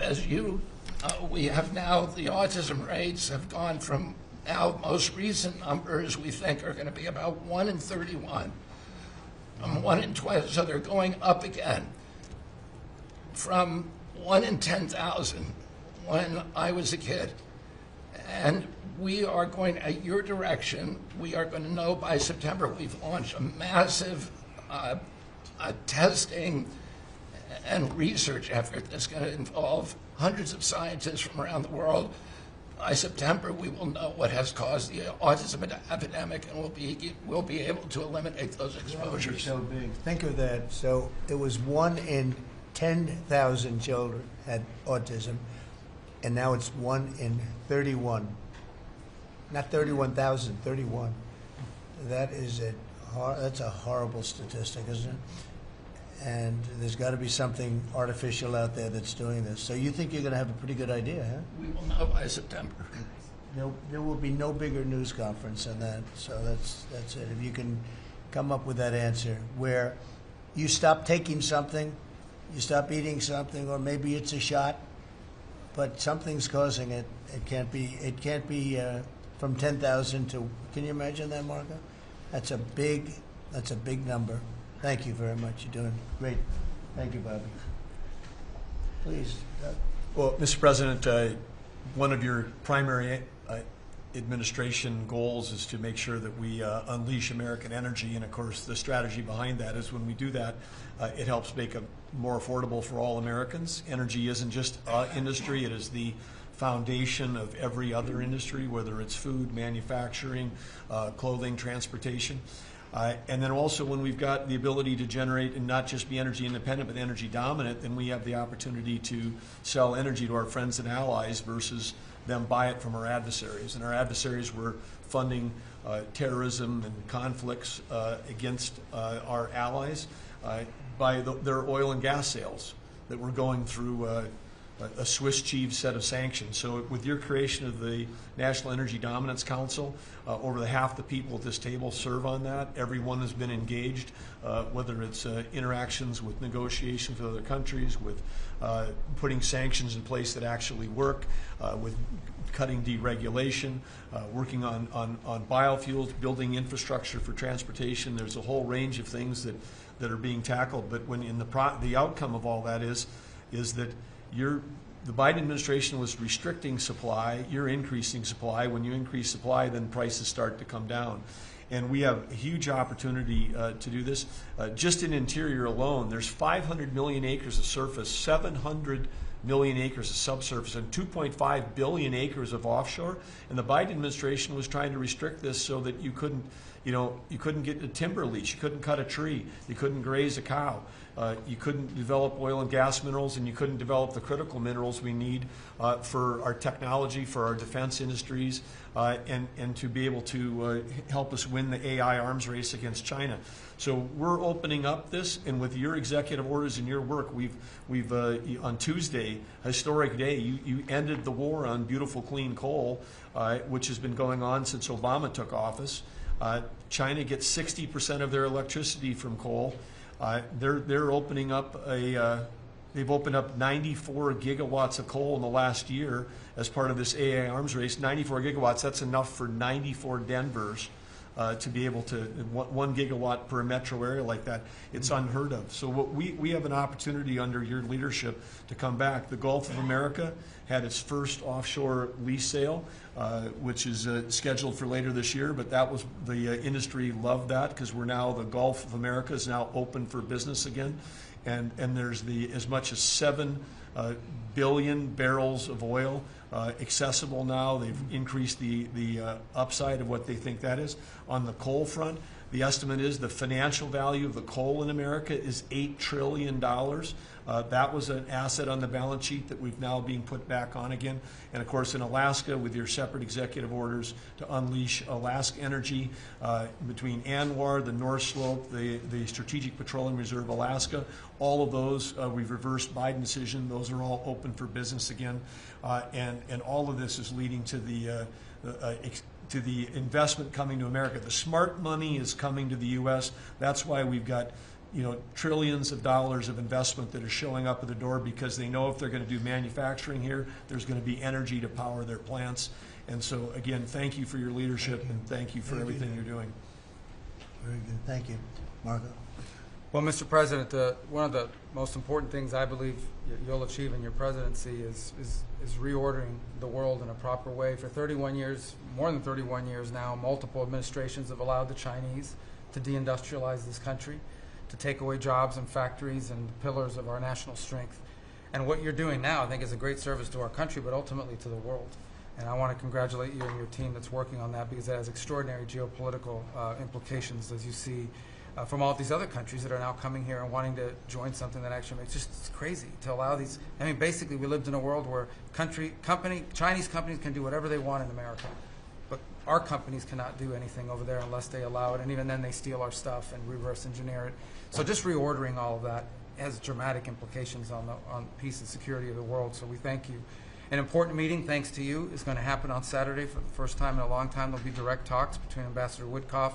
we have now, the autism rates have gone from now most recent numbers we think are going to be about 1 in 31. 1 in 12, so they're going up again. From 1 in 10,000 when I was a kid. And we are going, at your direction, we are going to know by September. We've launched a massive testing and research effort that's going to involve hundreds of scientists from around the world. By September, we will know what has caused the autism epidemic, and we'll be able to eliminate those exposures. So big. Think of that. So it was 1 in 10,000 children had autism, and now it's 1 in 31. Not 31,000, 31. That is that's a horrible statistic, isn't it? And there's got to be something artificial out there that's doing this. So you think you're going to have a pretty good idea, huh? We will know by September. There will be no bigger news conference than that. So that's it. If you can come up with that answer where you stop taking something, you stop eating something, or maybe it's a shot, but something's causing it. It can't be from 10,000 to. Can you imagine that, Marco? That's a big number. Thank you very much. You're doing great. Thank you, Bobby. Please, Doug. Well, Mr. President, one of your primary administration goals is to make sure that we unleash American energy, and of course the strategy behind that is when we do that, it helps make it more affordable for all Americans. Energy isn't just industry, it is the foundation of every other industry, whether it's food, manufacturing, clothing, transportation. And then also when we've got the ability to generate and not just be energy independent but energy dominant, then we have the opportunity to sell energy to our friends and allies versus them buy it from our adversaries. And our adversaries were funding terrorism and conflicts against our allies by their oil and gas sales that were going through a Swiss cheese set of sanctions. So with your creation of the National Energy Dominance Council, over half the people at this table serve on that. Everyone has been engaged, whether it's interactions with negotiations with other countries, with putting sanctions in place that actually work, with cutting deregulation, working on biofuels, building infrastructure for transportation. There's a whole range of things that are being tackled. But when in the outcome of all that is that the Biden administration was restricting supply, you're increasing supply. When you increase supply, then prices start to come down. And we have a huge opportunity to do this. Just in interior alone, there's 500 million acres of surface, 700 million acres of subsurface, and 2.5 billion acres of offshore. And the Biden administration was trying to restrict this so that you couldn't get a timber lease, you couldn't cut a tree, you couldn't graze a cow. You couldn't develop oil and gas minerals, and you couldn't develop the critical minerals we need for our technology, for our defense industries, and to be able to help us win the AI arms race against China. So we're opening up this, and with your executive orders and your work, we've on Tuesday, historic day, you ended the war on beautiful clean coal, which has been going on since Obama took office. China gets 60% of their electricity from coal. They're opening up they've opened up 94 gigawatts of coal in the last year as part of this AI arms race. 94 gigawatts, that's enough for 94 Denvers to be able to, 1 gigawatt per metro area like that. It's unheard of. So we have an opportunity under your leadership to come back. The Gulf of America had its first offshore lease sale, which is scheduled for later this year, but that was, the industry loved that because we're now, the Gulf of America is now open for business again. and there's as much as 7 billion barrels of oil accessible now. They've increased the upside of what they think that is. On the coal front, the estimate is the financial value of the coal in America is $8 trillion. That was an asset on the balance sheet that we've now being put back on again. And of course in Alaska, with your separate executive orders to unleash Alaska energy between ANWR, the North Slope, the Strategic Petroleum Reserve Alaska, all of those, we've reversed Biden decision. Those are all open for business again. And all of this is leading to the investment coming to America. The smart money is coming to the U.S. That's why we've got trillions of dollars of investment that are showing up at the door, because they know if they're going to do manufacturing here, there's going to be energy to power their plants. And so, again, thank you for your leadership and thank you for everything you're doing. Very good. Thank you. Marco? Well, Mr. President, one of the most important things I believe you'll achieve in your presidency is reordering the world in a proper way. For 31 years, more than 31 years now, multiple administrations have allowed the Chinese to deindustrialize this country, to take away jobs and factories and pillars of our national strength. And what you're doing now, I think, is a great service to our country, but ultimately to the world. And I want to congratulate you and your team that's working on that, because it has extraordinary geopolitical implications, as you see, from all these other countries that are now coming here and wanting to join something that actually makes it's crazy to allow these. I mean, basically, we lived in a world where Chinese companies can do whatever they want in America, but our companies cannot do anything over there unless they allow it, and even then they steal our stuff and reverse engineer it. So just reordering all of that has dramatic implications on peace and security of the world, so we thank you. An important meeting, thanks to you, is going to happen on Saturday for the first time in a long time. There'll be direct talks between Ambassador Witkoff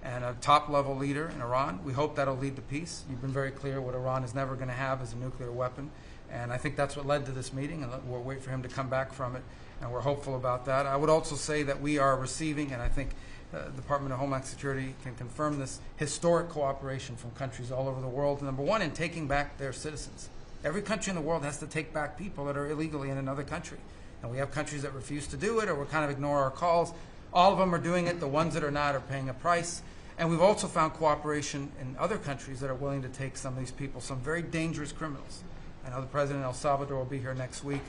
and a top-level leader in Iran. We hope that'll lead to peace. You've been very clear what Iran is never going to have is a nuclear weapon, and I think that's what led to this meeting, and we'll wait for him to come back from it, and we're hopeful about that. I would also say that we are receiving, and I think the Department of Homeland Security can confirm this, historic cooperation from countries all over the world. Number one, in taking back their citizens. Every country in the world has to take back people that are illegally in another country. And we have countries that refuse to do it or will kind of ignore our calls. All of them are doing it. The ones that are not are paying a price. And we've also found cooperation in other countries that are willing to take some of these people, some very dangerous criminals. I know the President of El Salvador will be here next week,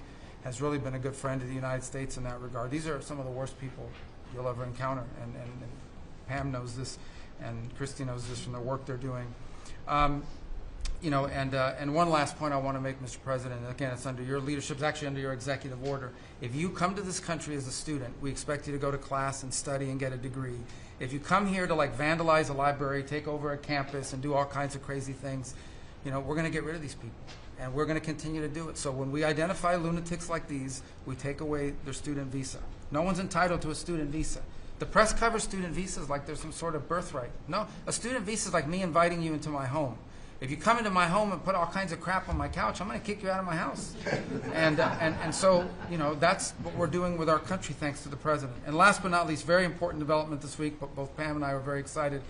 has really been a good friend of the United States in that regard. These are some of the worst people you'll ever encounter. And Pam knows this, and Christy knows this from the work they're doing. And one last point I want to make, Mr. President, and again, it's under your leadership, it's actually under your executive order. If you come to this country as a student, we expect you to go to class and study and get a degree. If you come here to vandalize a library, take over a campus, and do all kinds of crazy things, we're going to get rid of these people. And we're going to continue to do it. So when we identify lunatics like these, we take away their student visa. No one's entitled to a student visa. The press covers student visas like there's some sort of birthright. No, a student visa is like me inviting you into my home. If you come into my home and put all kinds of crap on my couch, I'm going to kick you out of my house. And so, that's what we're doing with our country, thanks to the President. And last but not least, very important development this week, but both Pam and I were very excited.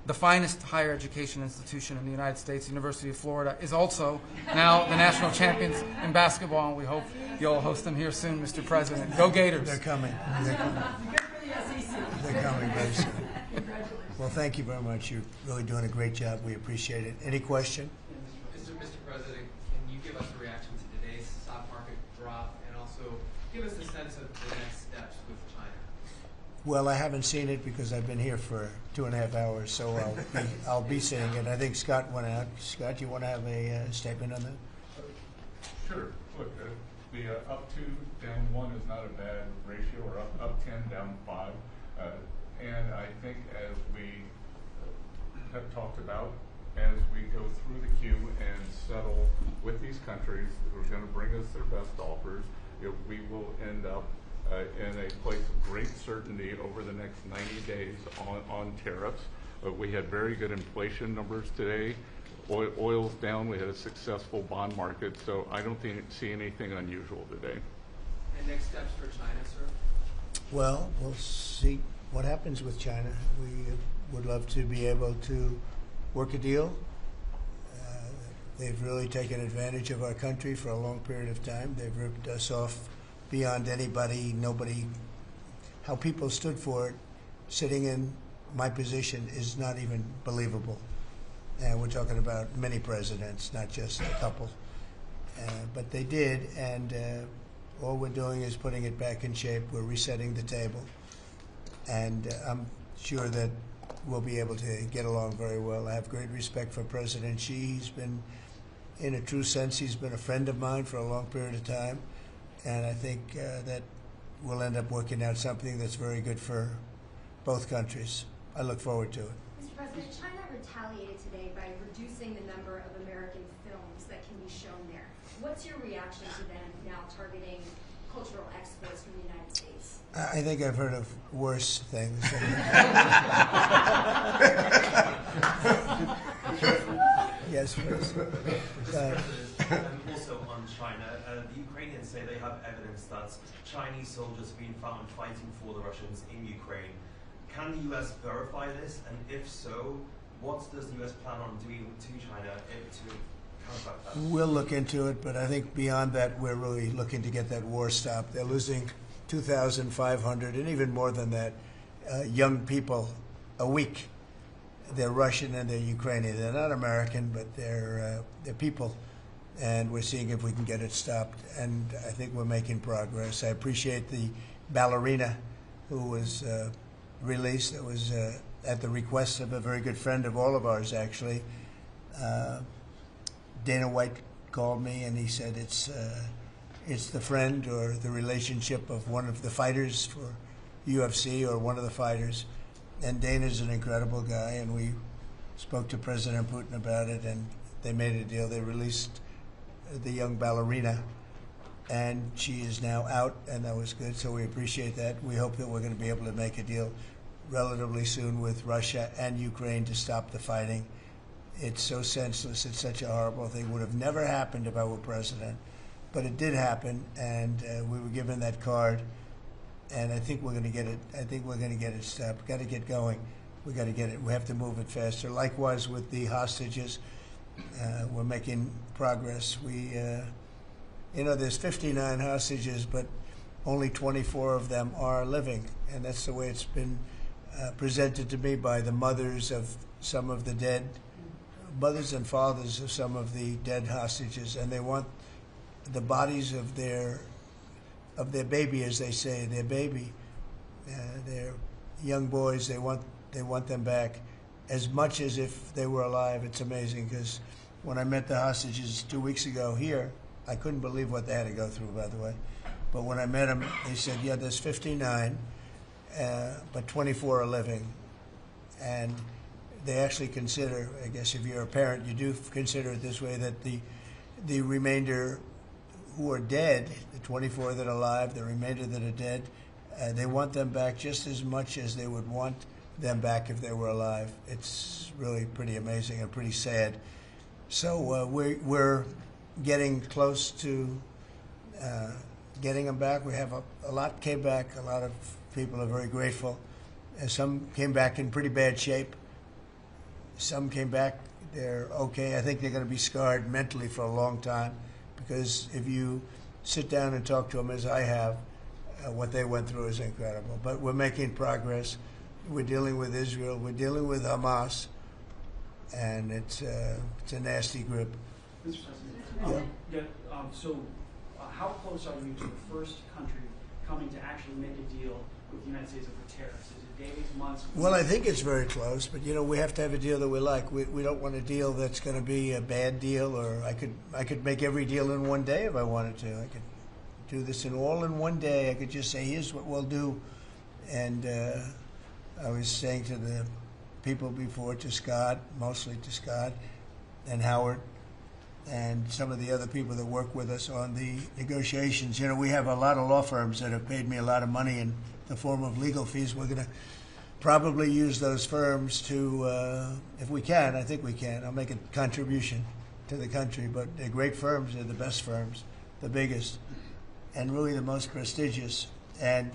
The finest higher education institution in the United States, University of Florida, is also now the national champions in basketball, and we hope you'll host them here soon, Mr. President. Go Gators. They're coming. They're coming. They're coming very soon. Well, thank you very much. You're really doing a great job. We appreciate it. Any question? Mr. President, can you give us a reaction to today's stock market drop, and also give us a sense of the next steps with China? Well, I haven't seen it because I've been here for 2.5 hours, so I'll be seeing it. I think Scott went out. Scott, you want to have a statement on that? Sure. Look, the up 2, down 1 is not a bad ratio, or up 10, down 5. And I think as we have talked about, as we go through the queue and settle with these countries who are going to bring us their best offers, we will end up in a place of great certainty over the next 90 days on tariffs. We had very good inflation numbers today. Oil's down. We had a successful bond market, so I don't see anything unusual today. And next steps for China, sir? Well, we'll see what happens with China. We would love to be able to work a deal. They've really taken advantage of our country for a long period of time. They've ripped us off beyond nobody. How people stood for it, sitting in my position, is not even believable. And we're talking about many presidents, not just a couple. But they did, and all we're doing is putting it back in shape. We're resetting the table. And I'm sure that we'll be able to get along very well. I have great respect for President Xi. He's been, in a true sense, he's been a friend of mine for a long period of time. And I think that we'll end up working out something that's very good for both countries. I look forward to it. Mr. President, China retaliated today by reducing the number of American films that can be shown there. What's your reaction to them now targeting cultural exports from the United States? I think I've heard of worse things. Yes, please. Also on China, the Ukrainians say they have evidence that Chinese soldiers have been found fighting for the Russians in Ukraine. Can the U.S. verify this? And if so, what does the U.S. plan on doing to China to counteract that? We'll look into it, but I think beyond that, we're really looking to get that war stopped. They're losing 2,500 and even more than that young people a week. They're Russian and they're Ukrainian. They're not American, but they're people. And we're seeing if we can get it stopped. And I think we're making progress. I appreciate the ballerina who was released. It was at the request of a very good friend of all of ours, actually. Dana White called me and he said it's the friend or the relationship of one of the fighters for UFC or one of the fighters. And Dana's an incredible guy, and we spoke to President Putin about it, and they made a deal. They released the young ballerina, and she is now out, and that was good, so we appreciate that. We hope that we're going to be able to make a deal relatively soon with Russia and Ukraine to stop the fighting. It's so senseless. It's such a horrible thing. It would have never happened if I were president, but it did happen, and we were given that card. And I think we're going to get it. I think we're going to get it stopped. We've got to get going. We've got to get it. We have to move it faster. Likewise with the hostages, we're making progress. There's 59 hostages, but only 24 of them are living, and that's the way it's been presented to me by the mothers of some of the dead, mothers and fathers of some of the dead hostages, and they want the bodies of their baby, as they say, their baby, their young boys. They want them back as much as if they were alive. It's amazing, because when I met the hostages 2 weeks ago here, I couldn't believe what they had to go through, by the way. But when I met them, they said, yeah, there's 59, but 24 are living. And they actually consider, I guess if you're a parent, you do consider it this way, that the remainder who are dead, the 24 that are alive, the remainder that are dead, they want them back just as much as they would want them back if they were alive. It's really pretty amazing and pretty sad. So we're getting close to getting them back. We have a lot came back. A lot of people are very grateful. Some came back in pretty bad shape. Some came back, they're okay. I think they're going to be scarred mentally for a long time, because if you sit down and talk to them, as I have, what they went through is incredible. But we're making progress. We're dealing with Israel. We're dealing with Hamas, and it's a nasty group. Mr. President, how close are you to the first country coming to actually make a deal with the United States over tariffs? Is it days, months? Well, I think it's very close, but we have to have a deal that we like. We don't want a deal that's going to be a bad deal, or I could make every deal in one day if I wanted to. I could do this in one day. I could just say, here's what we'll do. And I was saying to the people before, to Scott, mostly to Scott and Howard, and some of the other people that work with us on the negotiations. We have a lot of law firms that have paid me a lot of money in the form of legal fees. We're going to probably use those firms to, if we can, I think we can. I'll make a contribution to the country, but they're great firms. They're the best firms, the biggest, and really the most prestigious. And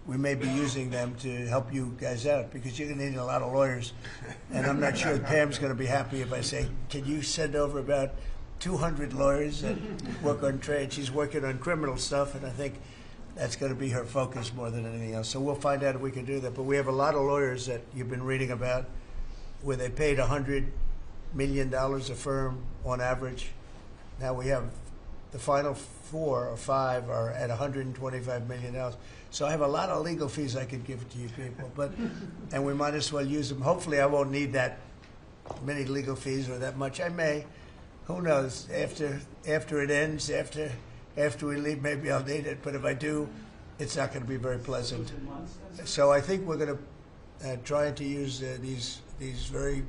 we may be using them to help you guys out, because you're going to need a lot of lawyers. And I'm not sure Pam's going to be happy if I say, can you send over about 200 lawyers that work on trade? She's working on criminal stuff, and I think that's going to be her focus more than anything else. So we'll find out if we can do that. But we have a lot of lawyers that you've been reading about, where they paid $100 million a firm on average. Now we have the final 4 or 5 are at $125 million. So I have a lot of legal fees I could give to you people, and we might as well use them. Hopefully I won't need that many legal fees or that much. I may. Who knows? After it ends, after we leave, maybe I'll need it. But if I do, it's not going to be very pleasant. So I think we're going to try to use these very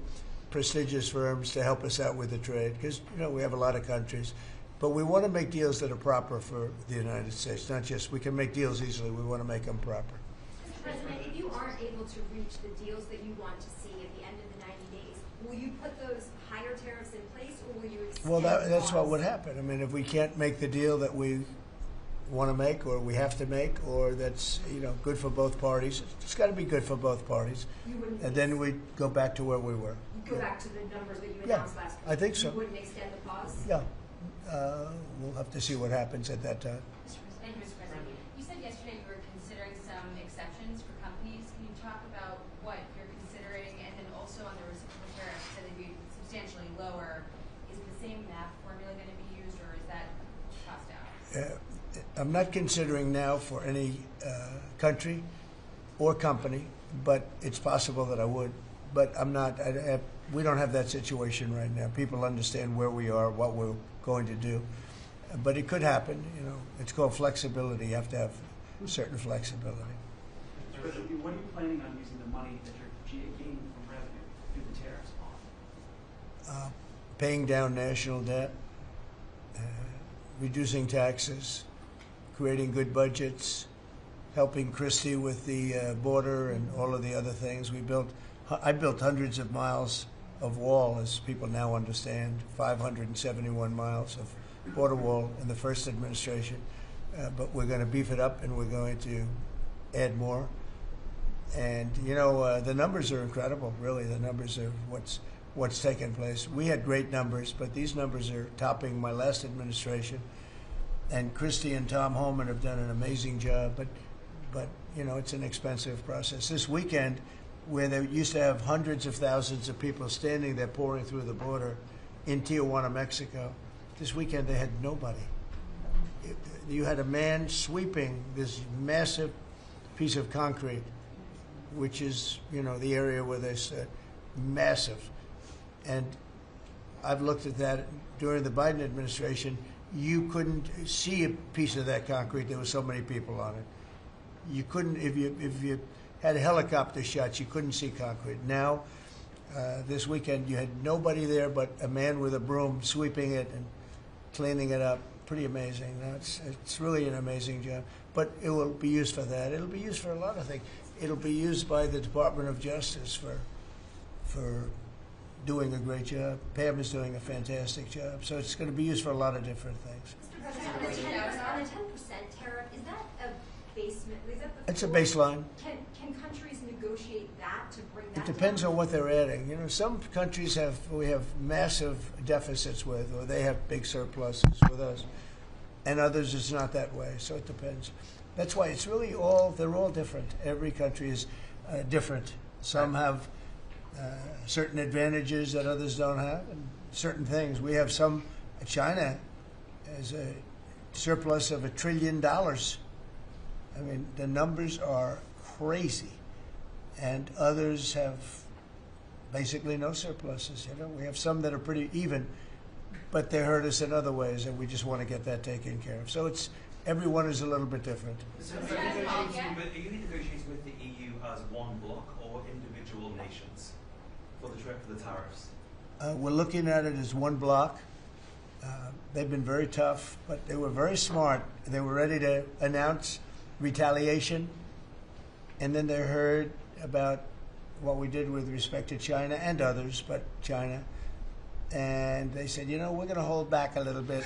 prestigious firms to help us out with the trade, because we have a lot of countries. But we want to make deals that are proper for the United States, not just we can make deals easily. We want to make them proper. Mr. President, if you aren't able to reach the deals that you want to see at the end of the 90 days, will you put those higher tariffs in place, or will you extend Well, that's what laws? would happen. I mean, if we can't make the deal that we want to make, or we have to make, or that's good for both parties, it's got to be good for both parties. And then we go back to where we were. Go back to the numbers that you announced last week. I think so. You wouldn't extend the pause? Yeah. We'll have to see what happens at that time. Thank you, Mr. President. You said yesterday you were considering some exceptions for companies. Can you talk about what you're considering? And then also on the reciprocal tariffs, you said they'd be substantially lower. Is the same math formula going to be used, or is that tossed out? I'm not considering now for any country or company, but it's possible that I would. But I'm not. We don't have that situation right now. People understand where we are, what we're going to do. But it could happen. It's called flexibility. You have to have certain flexibility. What are you planning on using the money that you're gaining from revenue through the tariffs on? Paying down national debt, reducing taxes, creating good budgets, helping Christie with the border and all of the other things. I built hundreds of miles of wall, as people now understand, 571 miles of border wall in the first administration. But we're going to beef it up, and we're going to add more. And the numbers are incredible. Really, the numbers of what's taken place. We had great numbers, but these numbers are topping my last administration. And Christie and Tom Homan have done an amazing job. But it's an expensive process. This weekend, where they used to have hundreds of thousands of people standing there pouring through the border in Tijuana, Mexico, this weekend they had nobody. You had a man sweeping this massive piece of concrete, which is, the area where they said massive. And I've looked at that during the Biden administration. You couldn't see a piece of that concrete. There were so many people on it. You couldn't, if you had helicopter shots, you couldn't see concrete. Now, this weekend, you had nobody there but a man with a broom sweeping it and cleaning it up. Pretty amazing. It's really an amazing job. But it will be used for that. It'll be used for a lot of things. It'll be used by the Department of Justice for doing a great job. Pam is doing a fantastic job. So it's going to be used for a lot of different things. Mr. President, on a 10% tariff, is that a basement? Is that the It's a floor? baseline. Can countries negotiate that to bring that It depends down? on what they're adding. Some countries we have massive deficits with, or they have big surpluses with us, and others it's not that way. So it depends. That's why it's really they're all different. Every country is different. Some have certain advantages that others don't have, and certain things. We have some. China has a surplus of $1 trillion. I mean, the numbers are crazy, and others have basically no surpluses. We have some that are pretty even, but they hurt us in other ways, and we just want to get that taken care of. So everyone is a little bit different. So are you negotiating with the EU as one bloc or individual nations for the tariffs? We're looking at it as one block. They've been very tough, but they were very smart. They were ready to announce retaliation, and then they heard about what we did with respect to China and others, but China, and they said, we're going to hold back a little bit.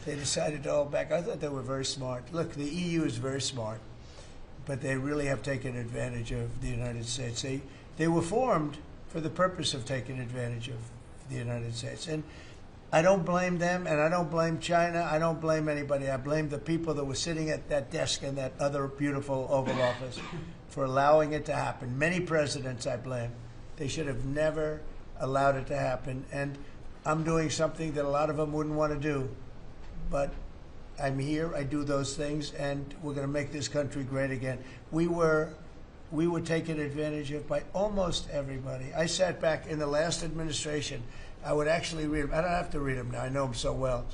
They decided to hold back. I thought they were very smart. Look, the EU is very smart, but they really have taken advantage of the United States. They were formed for the purpose of taking advantage of the United States. And I don't blame them, and I don't blame China. I don't blame anybody. I blame the people that were sitting at that desk in that other beautiful Oval Office for allowing it to happen. Many presidents I blame. They should have never allowed it to happen. And I'm doing something that a lot of them wouldn't want to do. But I'm here, I do those things, and we're going to make this country great again. We were taken advantage of by almost everybody. I sat back in the last administration. I would actually read them. I don't have to read them now. I know them so well.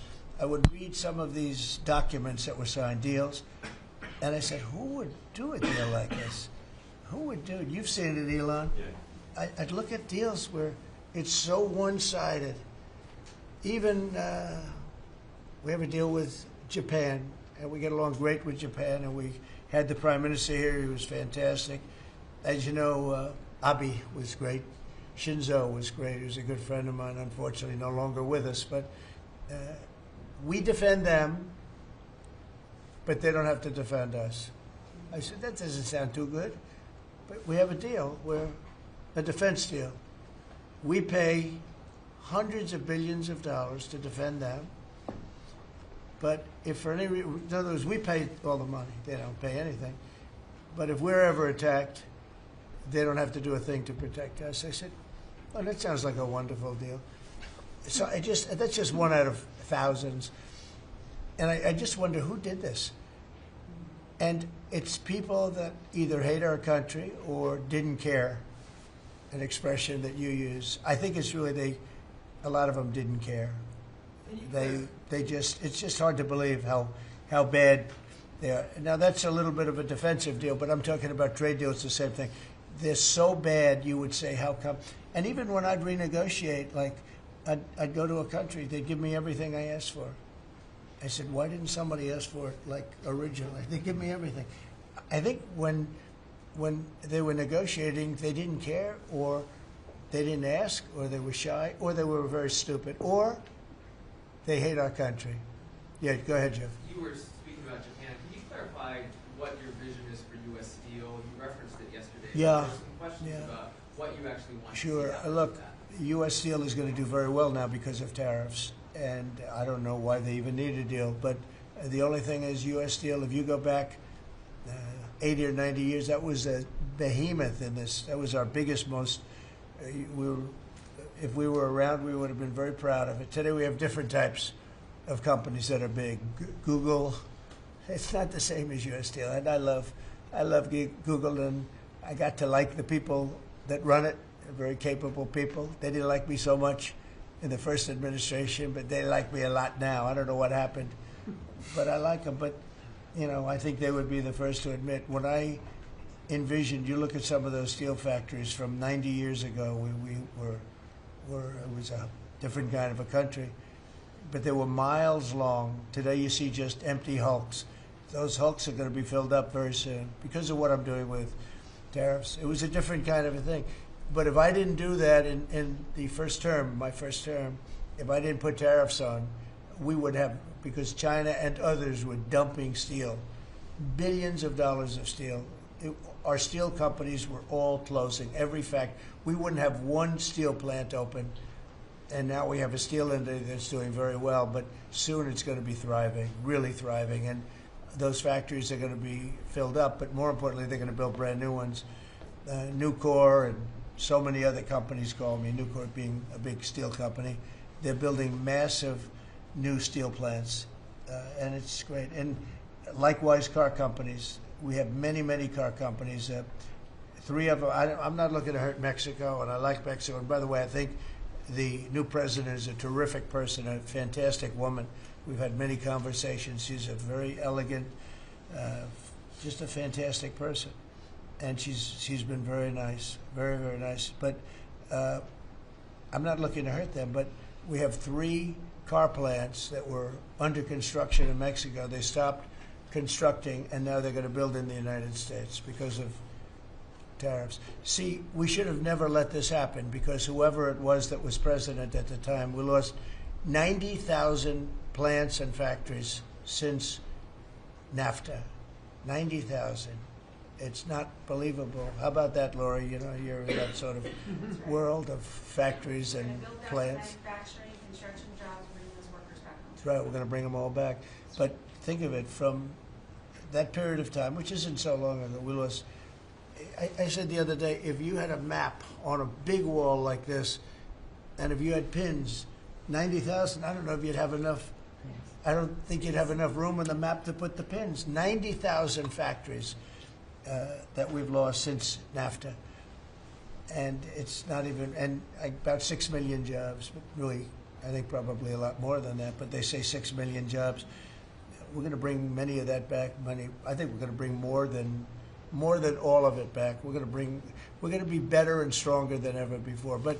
I would read some of these documents that were signed, deals, and I said, who would do a deal like this? Who would do it? You've seen it, Elon. Yeah. I'd look at deals where it's so one-sided. Even we have a deal with Japan, and we get along great with Japan, and we had the Prime Minister here. He was fantastic. As you know, Abe was great. Shinzo was great. He was a good friend of mine, unfortunately no longer with us. But we defend them, but they don't have to defend us. I said, that doesn't sound too good. But we have a deal, where a defense deal. We pay hundreds of billions of dollars to defend them. But if for any reason, in other words, we pay all the money. They don't pay anything. But if we're ever attacked, they don't have to do a thing to protect us. I said, oh, that sounds like a wonderful deal. So that's just one out of thousands. And I just wonder who did this. And it's people that either hate our country or didn't care, an expression that you use. I think it's really a lot of them didn't care. It's just hard to believe how bad they are. Now, that's a little bit of a defensive deal, but I'm talking about trade deals, the same thing. They're so bad, you would say, how come? And even when I'd renegotiate, like, I'd go to a country, they'd give me everything I asked for. I said, why didn't somebody ask for it, like, originally? They give me everything. I think when they were negotiating, they didn't care, or they didn't ask, or they were shy, or they were very stupid, or they hate our country. Yeah, go ahead, Jeff. You were speaking about Japan. Can you clarify what your vision is for U.S. Steel? You referenced it yesterday. Yeah. There's some questions about what you actually want Sure. to see. Look, U.S. Steel is going to do very well now because of tariffs. And I don't know why they even need a deal. But the only thing is U.S. Steel, if you go back 80 or 90 years, that was a behemoth in this. That was our biggest, most, if we were around, we would have been very proud of it. Today we have different types of companies that are big. Google, it's not the same as U.S. Steel. And I love Google, and I got to like the people that run it. They're very capable people. They didn't like me so much in the first administration, but they like me a lot now. I don't know what happened, but I like them. But, I think they would be the first to admit, when I envisioned, you look at some of those steel factories from 90 years ago, it was a different kind of a country, but they were miles long. Today you see just empty hulks. Those hulks are going to be filled up very soon because of what I'm doing with tariffs. It was a different kind of a thing. But if I didn't do that in the first term, my first term, if I didn't put tariffs on, we would have, because China and others were dumping steel, billions of dollars of steel. Our steel companies were all closing. We wouldn't have one steel plant open, and now we have a steel industry that's doing very well, but soon it's going to be thriving, really thriving, and those factories are going to be filled up, but more importantly, they're going to build brand new ones. Nucor and so many other companies call me, Nucor being a big steel company. They're building massive new steel plants, and it's great. And likewise, car companies. We have many, many car companies. 3 of them, I'm not looking to hurt Mexico, and I like Mexico. And by the way, I think the new president is a terrific person, a fantastic woman. We've had many conversations. She's a very elegant, just a fantastic person. And she's been very nice, very, very nice. But I'm not looking to hurt them. But we have 3 car plants that were under construction in Mexico. They stopped constructing, and now they're going to build in the United States because of tariffs. See, we should have never let this happen, because whoever it was that was president at the time, we lost 90,000 plants and factories since NAFTA. 90,000. It's not believable. How about that, Lori? You're in that sort of world of factories and plants. Manufacturing, construction jobs, bring those workers back home. That's right. We're going to bring them all back. But think of it, from that period of time, which isn't so long ago, we lost. I said the other day, if you had a map on a big wall like this, And if you had pins, 90,000, I don't know if you'd have enough. I don't think you'd have enough room on the map to put the pins. 90,000 factories that we've lost since NAFTA. And it's not even, and about 6 million jobs, but really, I think probably a lot more than that, but they say 6 million jobs. We're going to bring many of that back. I think we're going to bring more than all of it back. We're going to be better and stronger than ever before. But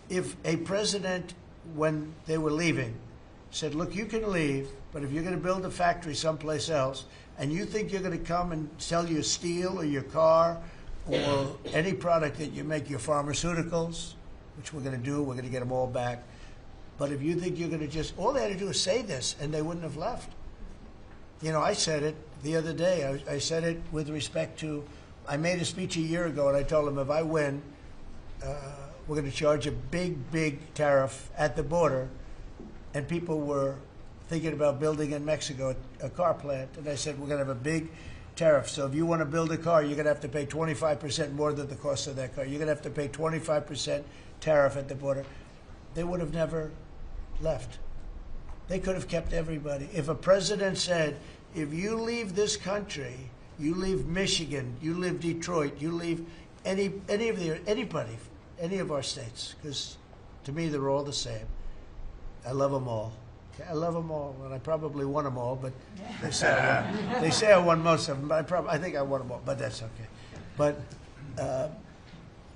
if a president, when they were leaving, said, look, you can leave, but if you're going to build a factory someplace else, and you think you're going to come and sell your steel or your car or any product that you make, your pharmaceuticals, which we're going to do, we're going to get them all back. But if you think you're going to just, all they had to do is say this, and they wouldn't have left. You know, I said it the other day. I said it with respect to, I made a speech a year ago, and I told them if I win, we're going to charge a big, big tariff at the border. And people were thinking about building in Mexico a car plant. And I said, we're going to have a big tariff. So if you want to build a car, you're going to have to pay 25% more than the cost of that car. You're going to have to pay 25% tariff at the border. They would have never left. They could have kept everybody. If a president said, if you leave this country, you leave Michigan, you leave Detroit, you leave any of our states, because to me they're all the same. I love them all. I love them all, and I probably won them all, but they say I won most of them, but I think I won them all, but that's okay. But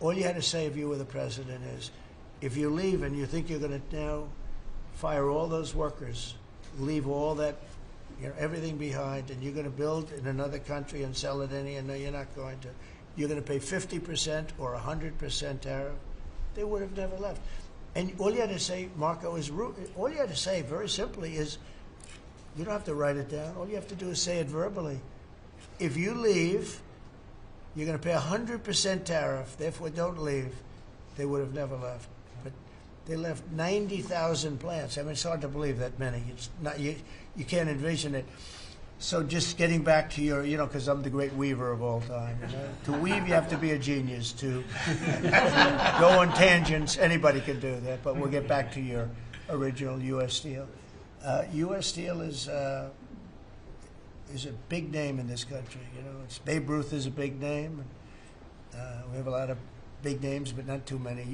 all you had to say if you were the president is, if you leave and you think you're going to now fire all those workers, leave all that, everything behind, and you're going to build in another country and sell it any, and no, you're not going to. You're going to pay 50% or 100% tariff. They would have never left. And all you had to say, Marco, all you had to say very simply is, you don't have to write it down. All you have to do is say it verbally. If you leave, you're going to pay 100% tariff, therefore don't leave. They would have never left. But they left 90,000 plants. I mean, it's hard to believe that many. It's not, you can't envision it. So just getting back to your, because I'm the great weaver of all time. To weave, you have to be a genius. To go on tangents, anybody can do that. But we'll get back to your original U.S. Steel. U.S. Steel is a big name in this country. Babe Ruth is a big name. We have a lot of big names, but not too many.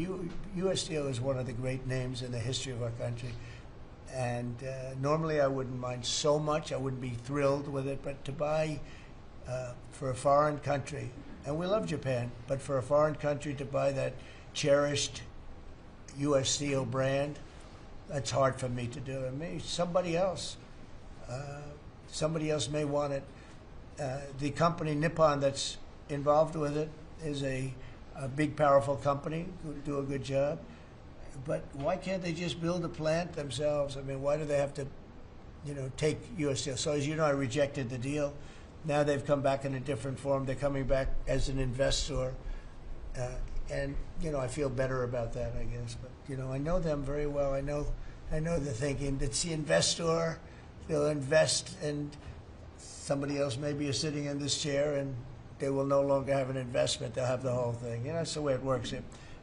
U.S. Steel is one of the great names in the history of our country. And normally I wouldn't mind so much. I wouldn't be thrilled with it. But to buy for a foreign country, and we love Japan, but for a foreign country to buy that cherished U.S. Steel brand, that's hard for me to do. I mean, somebody else may want it. The company Nippon that's involved with it is a big, powerful company who do a good job. But why can't they just build a plant themselves? I mean, why do they have to, take U.S. Steel? So as you know, I rejected the deal. Now they've come back in a different form. They're coming back as an investor. And, I feel better about that, I guess. But, I know them very well. I know they're thinking, it's the investor. They'll invest, and somebody else maybe is sitting in this chair, and they will no longer have an investment. They'll have the whole thing. That's the way it works.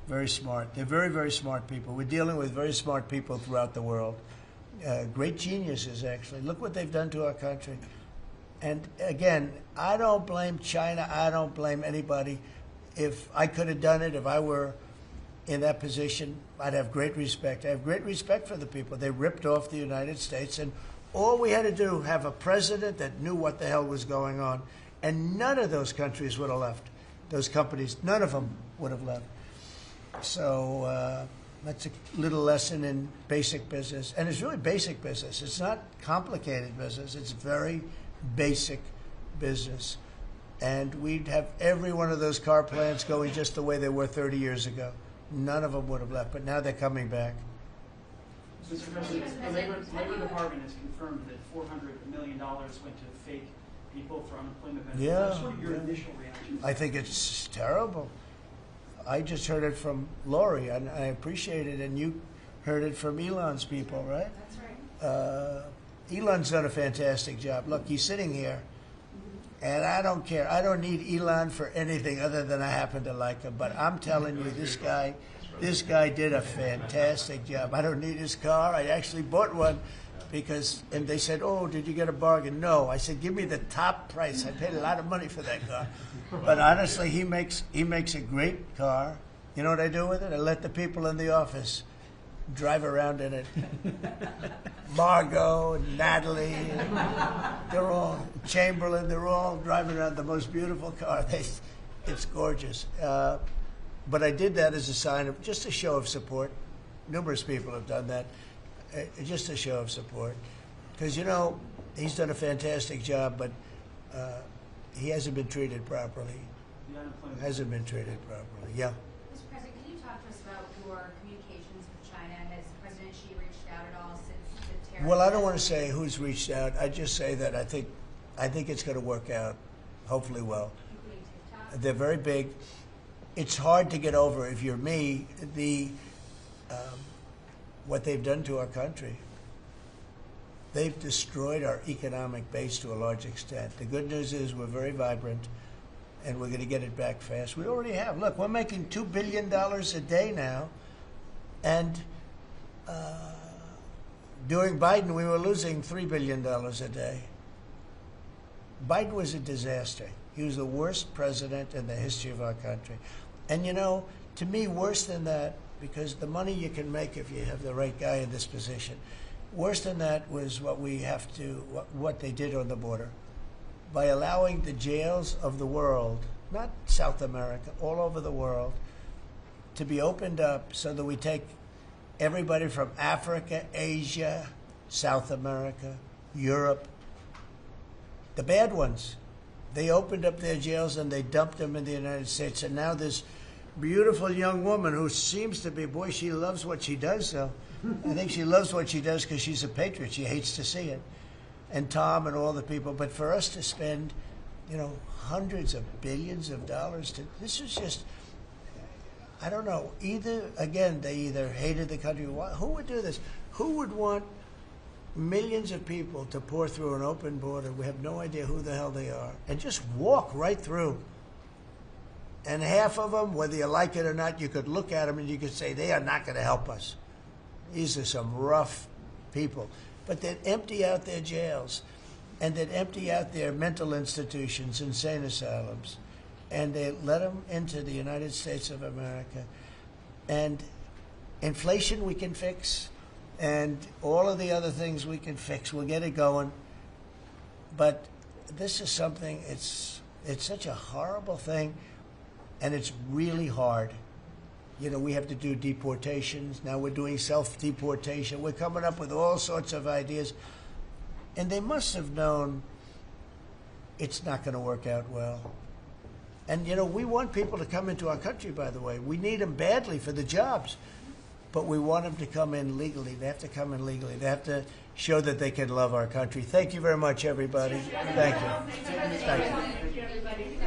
Very smart. They're very, very smart people. We're dealing with very smart people throughout the world. Great geniuses, actually. Look what they've done to our country. And again, I don't blame China. I don't blame anybody. If I could have done it, if I were in that position, I'd have great respect. I have great respect for the people. They ripped off the United States, and all we had to do, have a president that knew what the hell was going on, and none of those countries would have left. Those companies, none of them would have left. So that's a little lesson in basic business. And it's really basic business. It's not complicated business. It's very basic business. And we'd have every one of those car plants going just the way they were 30 years ago. None of them would have left, but now they're coming back. Mr. President, the Labor Department has confirmed that $400 million went to fake people for unemployment benefits. Yeah. What's sort of your initial reaction? I think it's terrible. I just heard it from Lori, and I appreciate it, and you heard it from Elon's people, right? That's right. Elon's done a fantastic job. Look, he's sitting here, and I don't care. I don't need Elon for anything other than I happen to like him. But I'm telling you, this guy This guy did a fantastic job. I don't need his car. I actually bought one and they said, oh, did you get a bargain? No. I said, give me the top price. I paid a lot of money for that car. But honestly, he makes a great car. You know what I do with it? I let the people in the office drive around in it. Margot and Natalie, they're all, Chamberlain, they're all driving around the most beautiful car. It's gorgeous. But I did that as a sign of, just a show of support. Numerous people have done that. Just a show of support. Because, you know, he's done a fantastic job, but he hasn't been treated properly. Hasn't been treated properly. Yeah. Mr. President, can you talk to us about your communications with China? Has President Xi reached out at all since the tariff? Well, I don't want to say who's reached out. I just say that I think it's going to work out, hopefully well. They're very big. It's hard to get over, if you're me, what they've done to our country. They've destroyed our economic base to a large extent. The good news is we're very vibrant, and we're going to get it back fast. We already have. Look, we're making $2 billion a day now, and during Biden, we were losing $3 billion a day. Biden was a disaster. He was the worst president in the history of our country. And, you know, to me, worse than that, because the money you can make if you have the right guy in this position, worse than that was what they did on the border. By allowing the jails of the world, not South America, all over the world, to be opened up so that we take everybody from Africa, Asia, South America, Europe, the bad ones. They opened up their jails and they dumped them in the United States. And now this beautiful young woman who seems to be, boy, she loves what she does, though. I think she loves what she does because she's a patriot. She hates to see it. And Tom and all the people. But for us to spend, you know, hundreds of billions of dollars this is just, I don't know. They either hated the country. Who would do this? Who would want millions of people to pour through an open border? We have no idea who the hell they are. And just walk right through. And half of them, whether you like it or not, you could look at them and you could say, they are not going to help us. These are some rough people. But they'd empty out their jails, and they'd empty out their mental institutions, insane asylums, and they let them into the United States of America. And inflation we can fix, and all of the other things we can fix. We'll get it going. But this is something, it's such a horrible thing, and it's really hard. You know, we have to do deportations. Now we're doing self-deportation. We're coming up with all sorts of ideas. And they must have known it's not going to work out well. And, you know, we want people to come into our country, by the way. We need them badly for the jobs. But we want them to come in legally. They have to come in legally. They have to show that they can love our country. Thank you very much, everybody. Thank you. Thank you.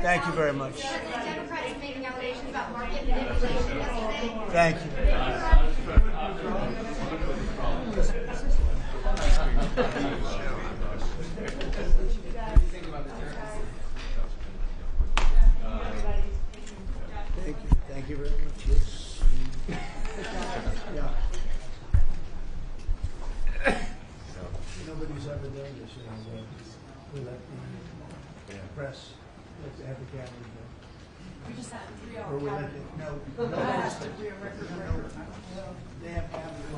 Thank you very much. Democrats making allegations about market manipulation yesterday. Thank you. Thank you. Thank you very much. Yes. Yeah. Nobody's ever done this. We let the press, have the cameras done. We just had 3 Or we let it, no. They have cameras.